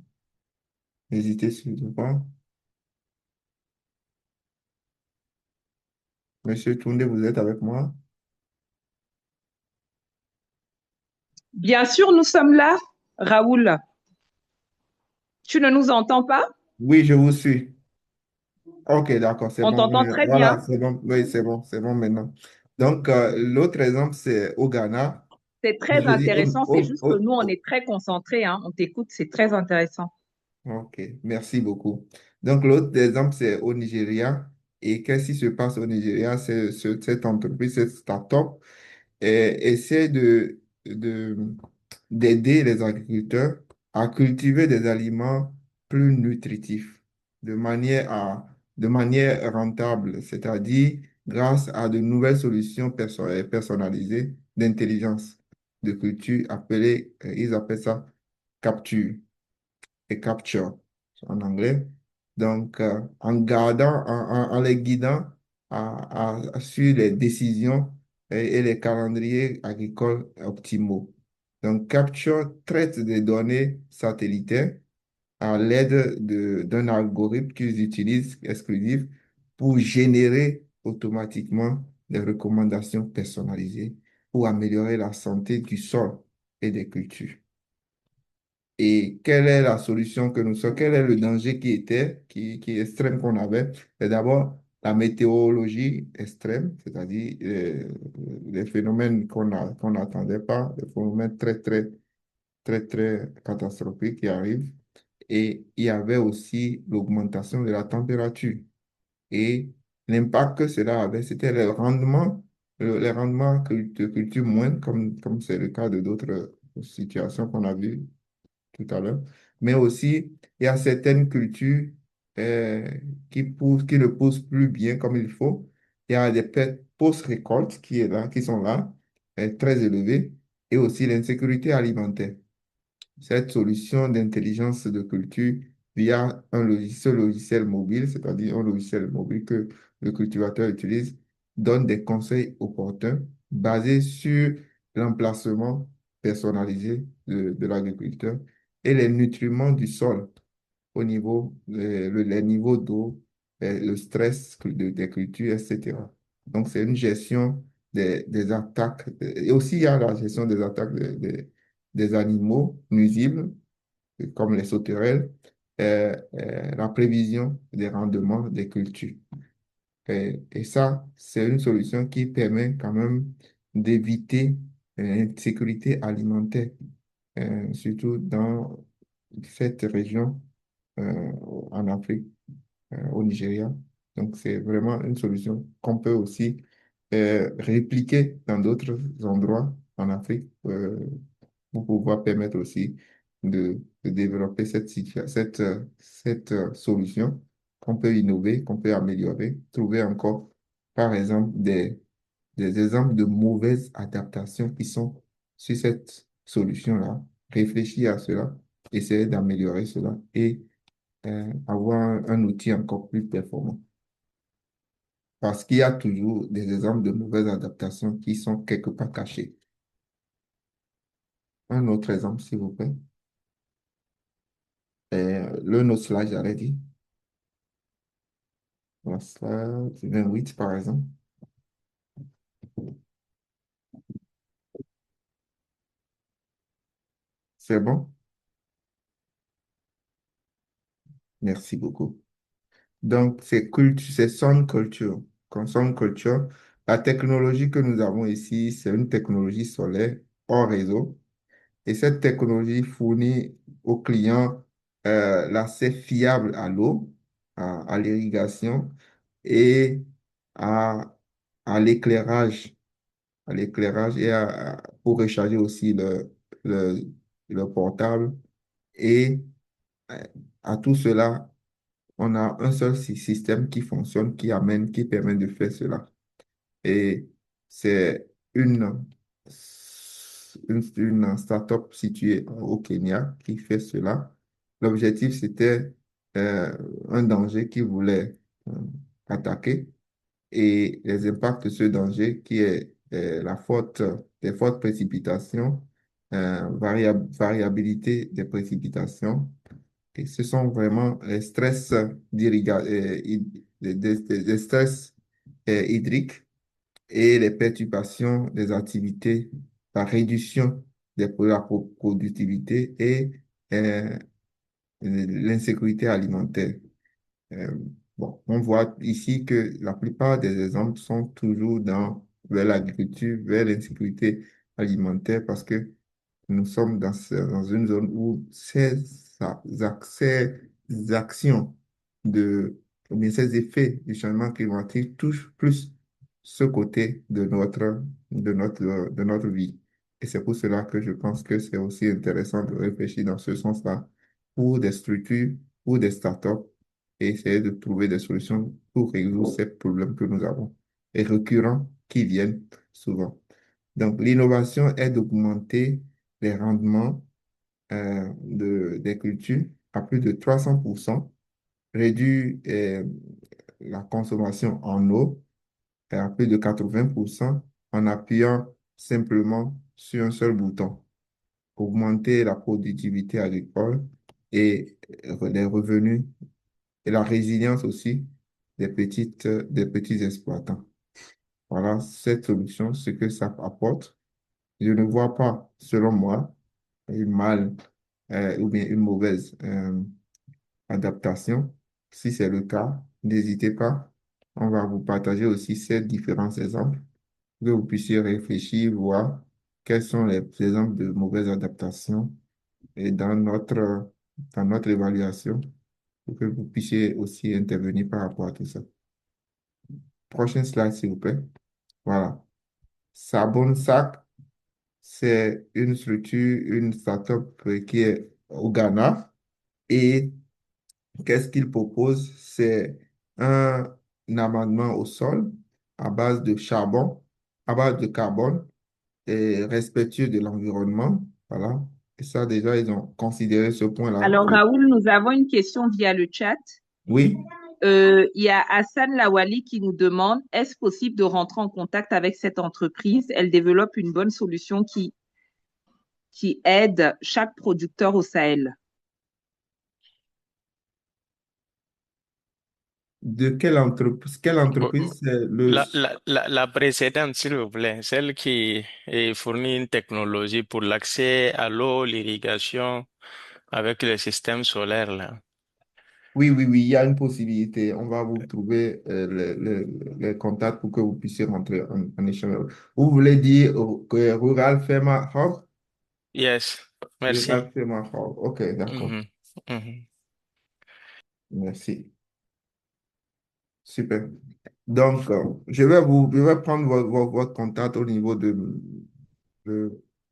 N'hésitez surtout pas. Monsieur Toundé, vous êtes avec moi? Bien sûr, nous sommes là. Raoul, tu ne nous entends pas? Oui, je vous suis. Ok, d'accord, c'est On bon. t'entend très Voilà, bien. c'est bon. Oui, c'est bon maintenant. Donc, l'autre exemple, c'est au Ghana. C'est très Je dis intéressant. C'est juste que nous, on est très concentrés, hein. On t'écoute, c'est très intéressant. ok, merci beaucoup. Donc, l'autre exemple, c'est au Nigeria. Et qu'est-ce qui se passe au Nigeria? C'est cette entreprise, cette start-up, essaie de, d'aider les agriculteurs à cultiver des aliments plus nutritifs de manière rentable, c'est-à-dire grâce à de nouvelles solutions personnalisées d'intelligence de culture ils appellent ça capture et capture en anglais. Donc, en les guidant sur les décisions et les calendriers agricoles optimaux. Donc, Capture traite des données satellitaires à l'aide d'un algorithme qu'ils utilisent exclusif pour générer automatiquement des recommandations personnalisées pour améliorer la santé du sol et des cultures. Et quelle est la solution que nous sommes? Quel est le danger qui est extrême qu'on avait? C'est d'abord la météorologie extrême, c'est-à-dire les phénomènes qu'on n'attendait pas, des phénomènes très catastrophiques qui arrivent. Et il y avait aussi l'augmentation de la température. Et l'impact que cela avait, c'était les rendements de culture moindres, comme c'est le cas de d'autres situations qu'on a vues tout à l'heure, mais aussi il y a certaines cultures euh, qui ne poussent plus bien comme il faut. Il y a des pertes post-récolte qui sont là, très élevées, et aussi l'insécurité alimentaire. Cette solution d'intelligence de culture via ce logiciel mobile, c'est-à-dire un logiciel mobile que le cultivateur utilise, donne des conseils opportuns basés sur l'emplacement personnalisé de l'agriculteur et les nutriments du sol au niveau, les niveaux d'eau, le stress des cultures, etc. Donc, c'est une gestion des attaques. Et aussi, il y a la gestion des attaques des animaux nuisibles, comme les sauterelles, la prévision des rendements des cultures. Et ça, c'est une solution qui permet quand même d'éviter l'insécurité alimentaire, surtout dans cette région en Afrique, au Nigeria. Donc, c'est vraiment une solution qu'on peut aussi répliquer dans d'autres endroits en Afrique pour pouvoir permettre aussi de développer cette solution qu'on peut innover, qu'on peut améliorer, trouver encore, par exemple, des exemples de mauvaises adaptations qui sont sur cette solution-là, réfléchir à cela, essayer d'améliorer cela et avoir un outil encore plus performant. Parce qu'il y a toujours des exemples de mauvaises adaptations qui sont quelque part cachés. Un autre exemple, s'il vous plaît. Le no slide, j'allais dire. Le slide 28, par exemple. C'est bon? Merci beaucoup. Donc, c'est son culture. Comme son culture, la technologie que nous avons ici, c'est une technologie solaire hors réseau. Et cette technologie fournit aux clients l'accès fiable à l'eau, à l'irrigation et à, à l'éclairage et pour recharger aussi le, le portable. Et euh, à tout cela, on a un seul système qui fonctionne, qui permet de faire cela. Et c'est une start-up située au Kenya qui fait cela. L'objectif, c'était euh, un danger qui voulait attaquer et les impacts de ce danger qui est des fortes précipitations, variabilité des précipitations. Et ce sont vraiment les stress des stress hydrique et les perturbations des activités, la réduction de la productivité et euh, l'insécurité alimentaire. Euh, bon, on voit ici que la plupart des exemples sont toujours vers l'agriculture, vers l'insécurité alimentaire parce que nous sommes dans une zone où ces actions ou bien ces effets du changement climatique touchent plus ce côté de notre vie. Et c'est pour cela que je pense que c'est aussi intéressant de réfléchir dans ce sens-là pour des structures, pour des startups et essayer de trouver des solutions pour résoudre ces problèmes que nous avons et récurrents qui viennent souvent. Donc, l'innovation est d'augmenter les rendements des cultures à plus de 300%, réduire la consommation en eau à plus de 80% en appuyant simplement sur un seul bouton, augmenter la productivité agricole et les revenus et la résilience aussi des petits exploitants. Voilà cette solution, ce que ça apporte. Je ne vois pas, selon moi, une mal ou bien une mauvaise adaptation. Si c'est le cas, n'hésitez pas. On va vous partager aussi ces différents exemples pour que vous puissiez réfléchir, voir quels sont les exemples de mauvaises adaptations et dans notre évaluation pour que vous puissiez aussi intervenir par rapport à tout ça. Prochaine slide, s'il vous plaît. Voilà. Sabon Sac, c'est une structure, une startup qui est au Ghana. Et qu'est-ce qu'il propose? C'est un amendement au sol à base de charbon, à base de carbone et respectueux de l'environnement. Voilà. Et ça, déjà, ils ont considéré ce point-là. Alors, Raoul, nous avons une question via le chat. Oui, Il y a Hassan Lawali qui nous demande, est-ce possible de rentrer en contact avec cette entreprise? Elle développe une bonne solution qui aide chaque producteur au Sahel. de quelle entreprise? C'est La précédente, s'il vous plaît, celle qui fournit une technologie pour l'accès à l'eau, l'irrigation avec le système solaire, là. Oui, oui, oui, il y a une possibilité. On va vous trouver les contacts pour que vous puissiez rentrer en échange. Vous voulez dire que Rural Fema Hub? Yes, merci. Rural Fema Hub. OK, d'accord. Mhm, mhm. Merci. Super. Donc, je vais prendre votre contact au niveau de-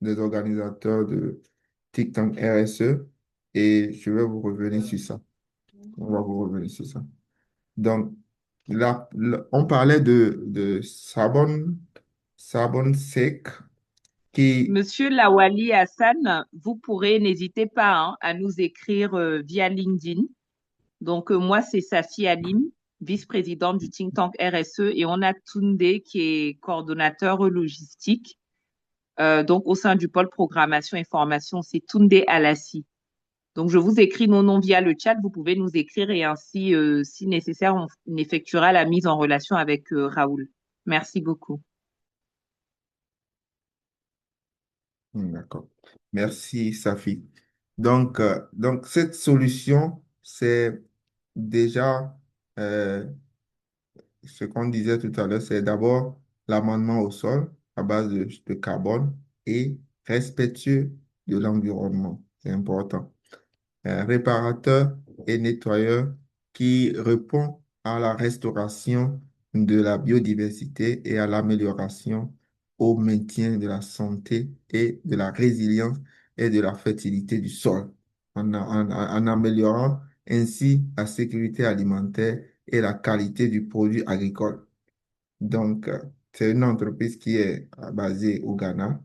des organisateurs de TikTok RSE et je vais vous revenir sur ça. On va vous revenir sur ça. Donc, on parlait de Sabon Sec qui, Monsieur Lawali Hassan, vous pourrez, n'hésitez pas hein, à nous écrire via LinkedIn. Donc, moi, c'est Safi Alim, vice-présidente du think tank RSE, et on a Tunde qui est coordonnateur logistique. Donc, au sein du pôle programmation et formation, c'est Tunde Alassi. Donc, je vous écris nos noms via le chat. Vous pouvez nous écrire et ainsi, si nécessaire, on effectuera la mise en relation avec Raoul. Merci beaucoup. d'accord. Merci, Safi. Donc, cette solution, c'est déjà euh, ce qu'on disait tout à l'heure, c'est d'abord l'amendement au sol à base de carbone et respectueux de l'environnement. C'est important. Un réparateur et nettoyeur qui répond à la restauration de la biodiversité et à l'amélioration au maintien de la santé et de la résilience et de la fertilité du sol, en améliorant ainsi la sécurité alimentaire et la qualité du produit agricole. Donc, c'est une entreprise qui est basée au Ghana.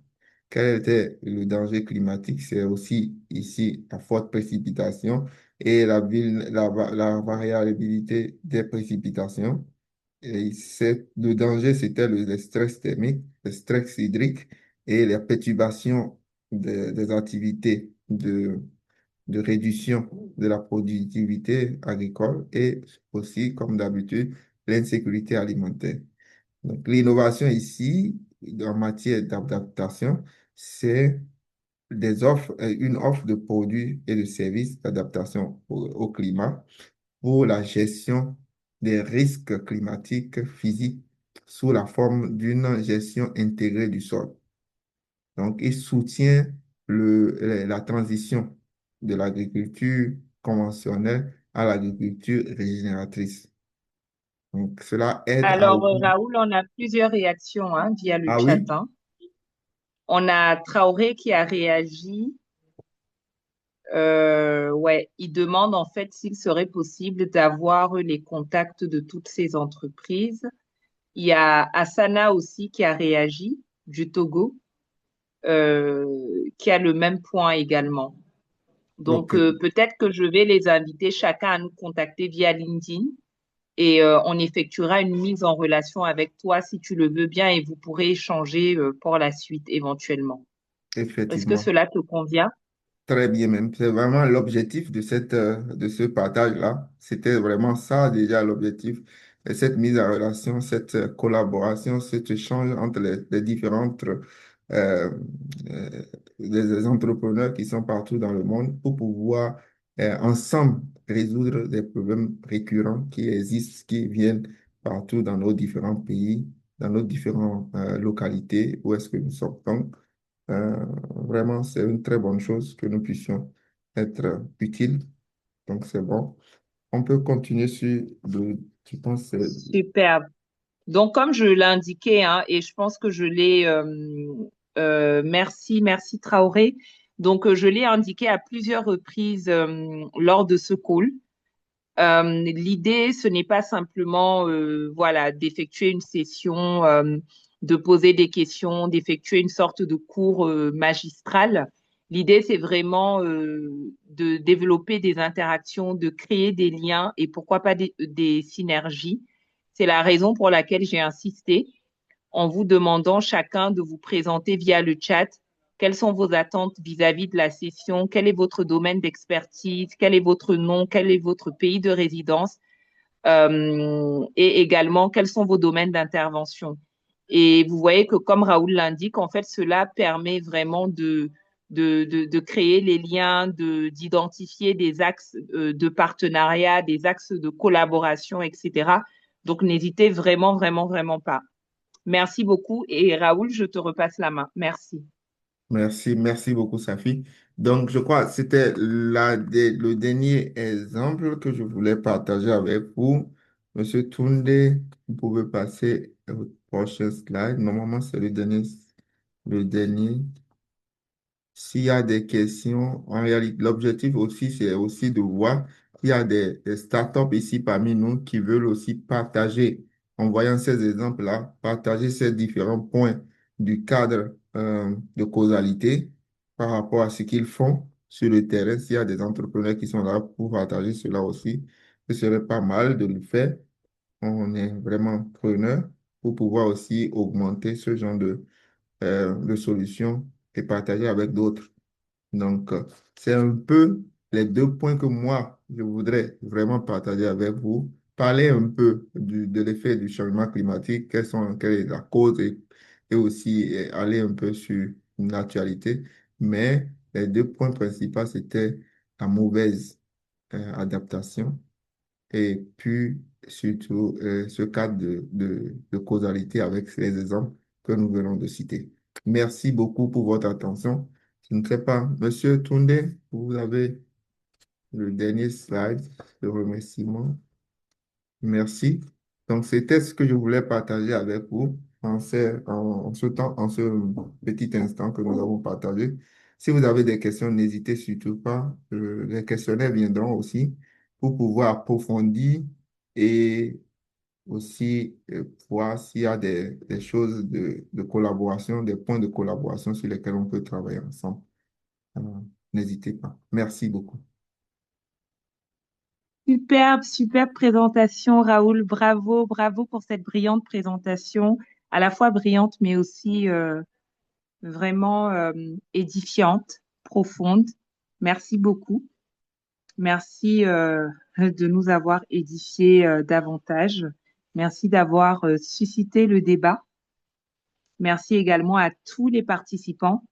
Quel était le danger climatique? C'est aussi ici la forte précipitation et la variabilité des précipitations. Et le danger, c'était le stress thermique, le stress hydrique et les perturbations des activités de réduction de la productivité agricole et aussi, comme d'habitude, l'insécurité alimentaire. Donc, l'innovation ici, en matière d'adaptation, c'est une offre de produits et de services d'adaptation au climat pour la gestion des risques climatiques physiques sous la forme d'une gestion intégrée du sol. Donc, il soutient la transition de l'agriculture conventionnelle à l'agriculture régénératrice. Donc, cela aide à... Alors, Raoul, on a plusieurs réactions hein, via le Ah chat. oui, Hein. On a Traoré qui a réagi. Ouais, il demande en fait s'il serait possible d'avoir les contacts de toutes ces entreprises. Il y a Asana aussi qui a réagi du Togo, euh, qui a le même point également. ok, Donc, peut-être que je vais les inviter chacun à nous contacter via LinkedIn et on effectuera une mise en relation avec toi si tu le veux bien et vous pourrez échanger pour la suite éventuellement. Est-ce que effectivement. cela te convient? Très bien même. C'est vraiment l'objectif de ce partage-là. C'était vraiment ça déjà l'objectif. Et cette mise en relation, cette collaboration, cet échange entre les différentes euh, des entrepreneurs qui sont partout dans le monde pour pouvoir ensemble résoudre des problèmes récurrents qui existent, qui viennent partout dans nos différents pays, dans nos différentes localités où est-ce que nous sommes. Donc, vraiment, c'est une très bonne chose que nous puissions être utiles. Donc, c'est bon. On peut continuer sur je pense, Super. Donc, comme je l'ai indiqué, hein, et je pense que je l'ai, merci Traoré. Donc, je l'ai indiqué à plusieurs reprises lors de ce call. L'idée, ce n'est pas simplement, voilà, d'effectuer une session, de poser des questions, d'effectuer une sorte de cours magistral. L'idée, c'est vraiment de développer des interactions, de créer des liens et pourquoi pas des synergies. C'est la raison pour laquelle j'ai insisté en vous demandant chacun de vous présenter via le chat quelles sont vos attentes vis-à-vis de la session, quel est votre domaine d'expertise, quel est votre nom, quel est votre pays de résidence et également quels sont vos domaines d'intervention. Et vous voyez que comme Raoul l'indique, en fait, cela permet vraiment de créer les liens, d'identifier des axes de partenariat, des axes de collaboration, etc. Donc, n'hésitez vraiment pas. Merci beaucoup et Raoul, je te repasse la main. Merci. merci, merci beaucoup, Safi. Donc, je crois que c'était le dernier exemple que je voulais partager avec vous. Monsieur Toundé, vous pouvez passer au prochain slide. Normalement, c'est le dernier. Le dernier. S'il y a des questions, en réalité, l'objectif aussi, c'est aussi de voir qu'il y a des startups ici parmi nous qui veulent aussi partager, en voyant ces exemples-là, partager ces différents points du cadre de causalité par rapport à ce qu'ils font sur le terrain. S'il y a des entrepreneurs qui sont là pour partager cela aussi, ce serait pas mal de le faire. On est vraiment preneur pour pouvoir aussi augmenter ce genre de solutions et partager avec d'autres. Donc, c'est un peu les deux points que moi, je voudrais vraiment partager avec vous. Parler un peu de l'effet du changement climatique, quelle est la cause et aussi aller un peu sur l'actualité. Mais les deux points principaux, c'était la mauvaise adaptation et puis surtout ce cadre de causalité avec ces exemples que nous venons de citer. Merci beaucoup pour votre attention. Je ne sais pas, Monsieur Toundé, vous avez le dernier slide de remerciement. Merci. Donc, c'était ce que je voulais partager avec vous en ce petit instant que nous avons partagé. Si vous avez des questions, n'hésitez surtout pas. Les questionnaires viendront aussi pour pouvoir approfondir et aussi voir s'il y a des choses de collaboration, des points de collaboration sur lesquels on peut travailler ensemble. Euh, N'hésitez pas. Merci beaucoup. Superbe présentation, Raoul. Bravo pour cette brillante présentation, à la fois brillante, mais aussi vraiment édifiante, profonde. Merci beaucoup. Merci de nous avoir édifiés davantage. Merci d'avoir suscité le débat. Merci également à tous les participants.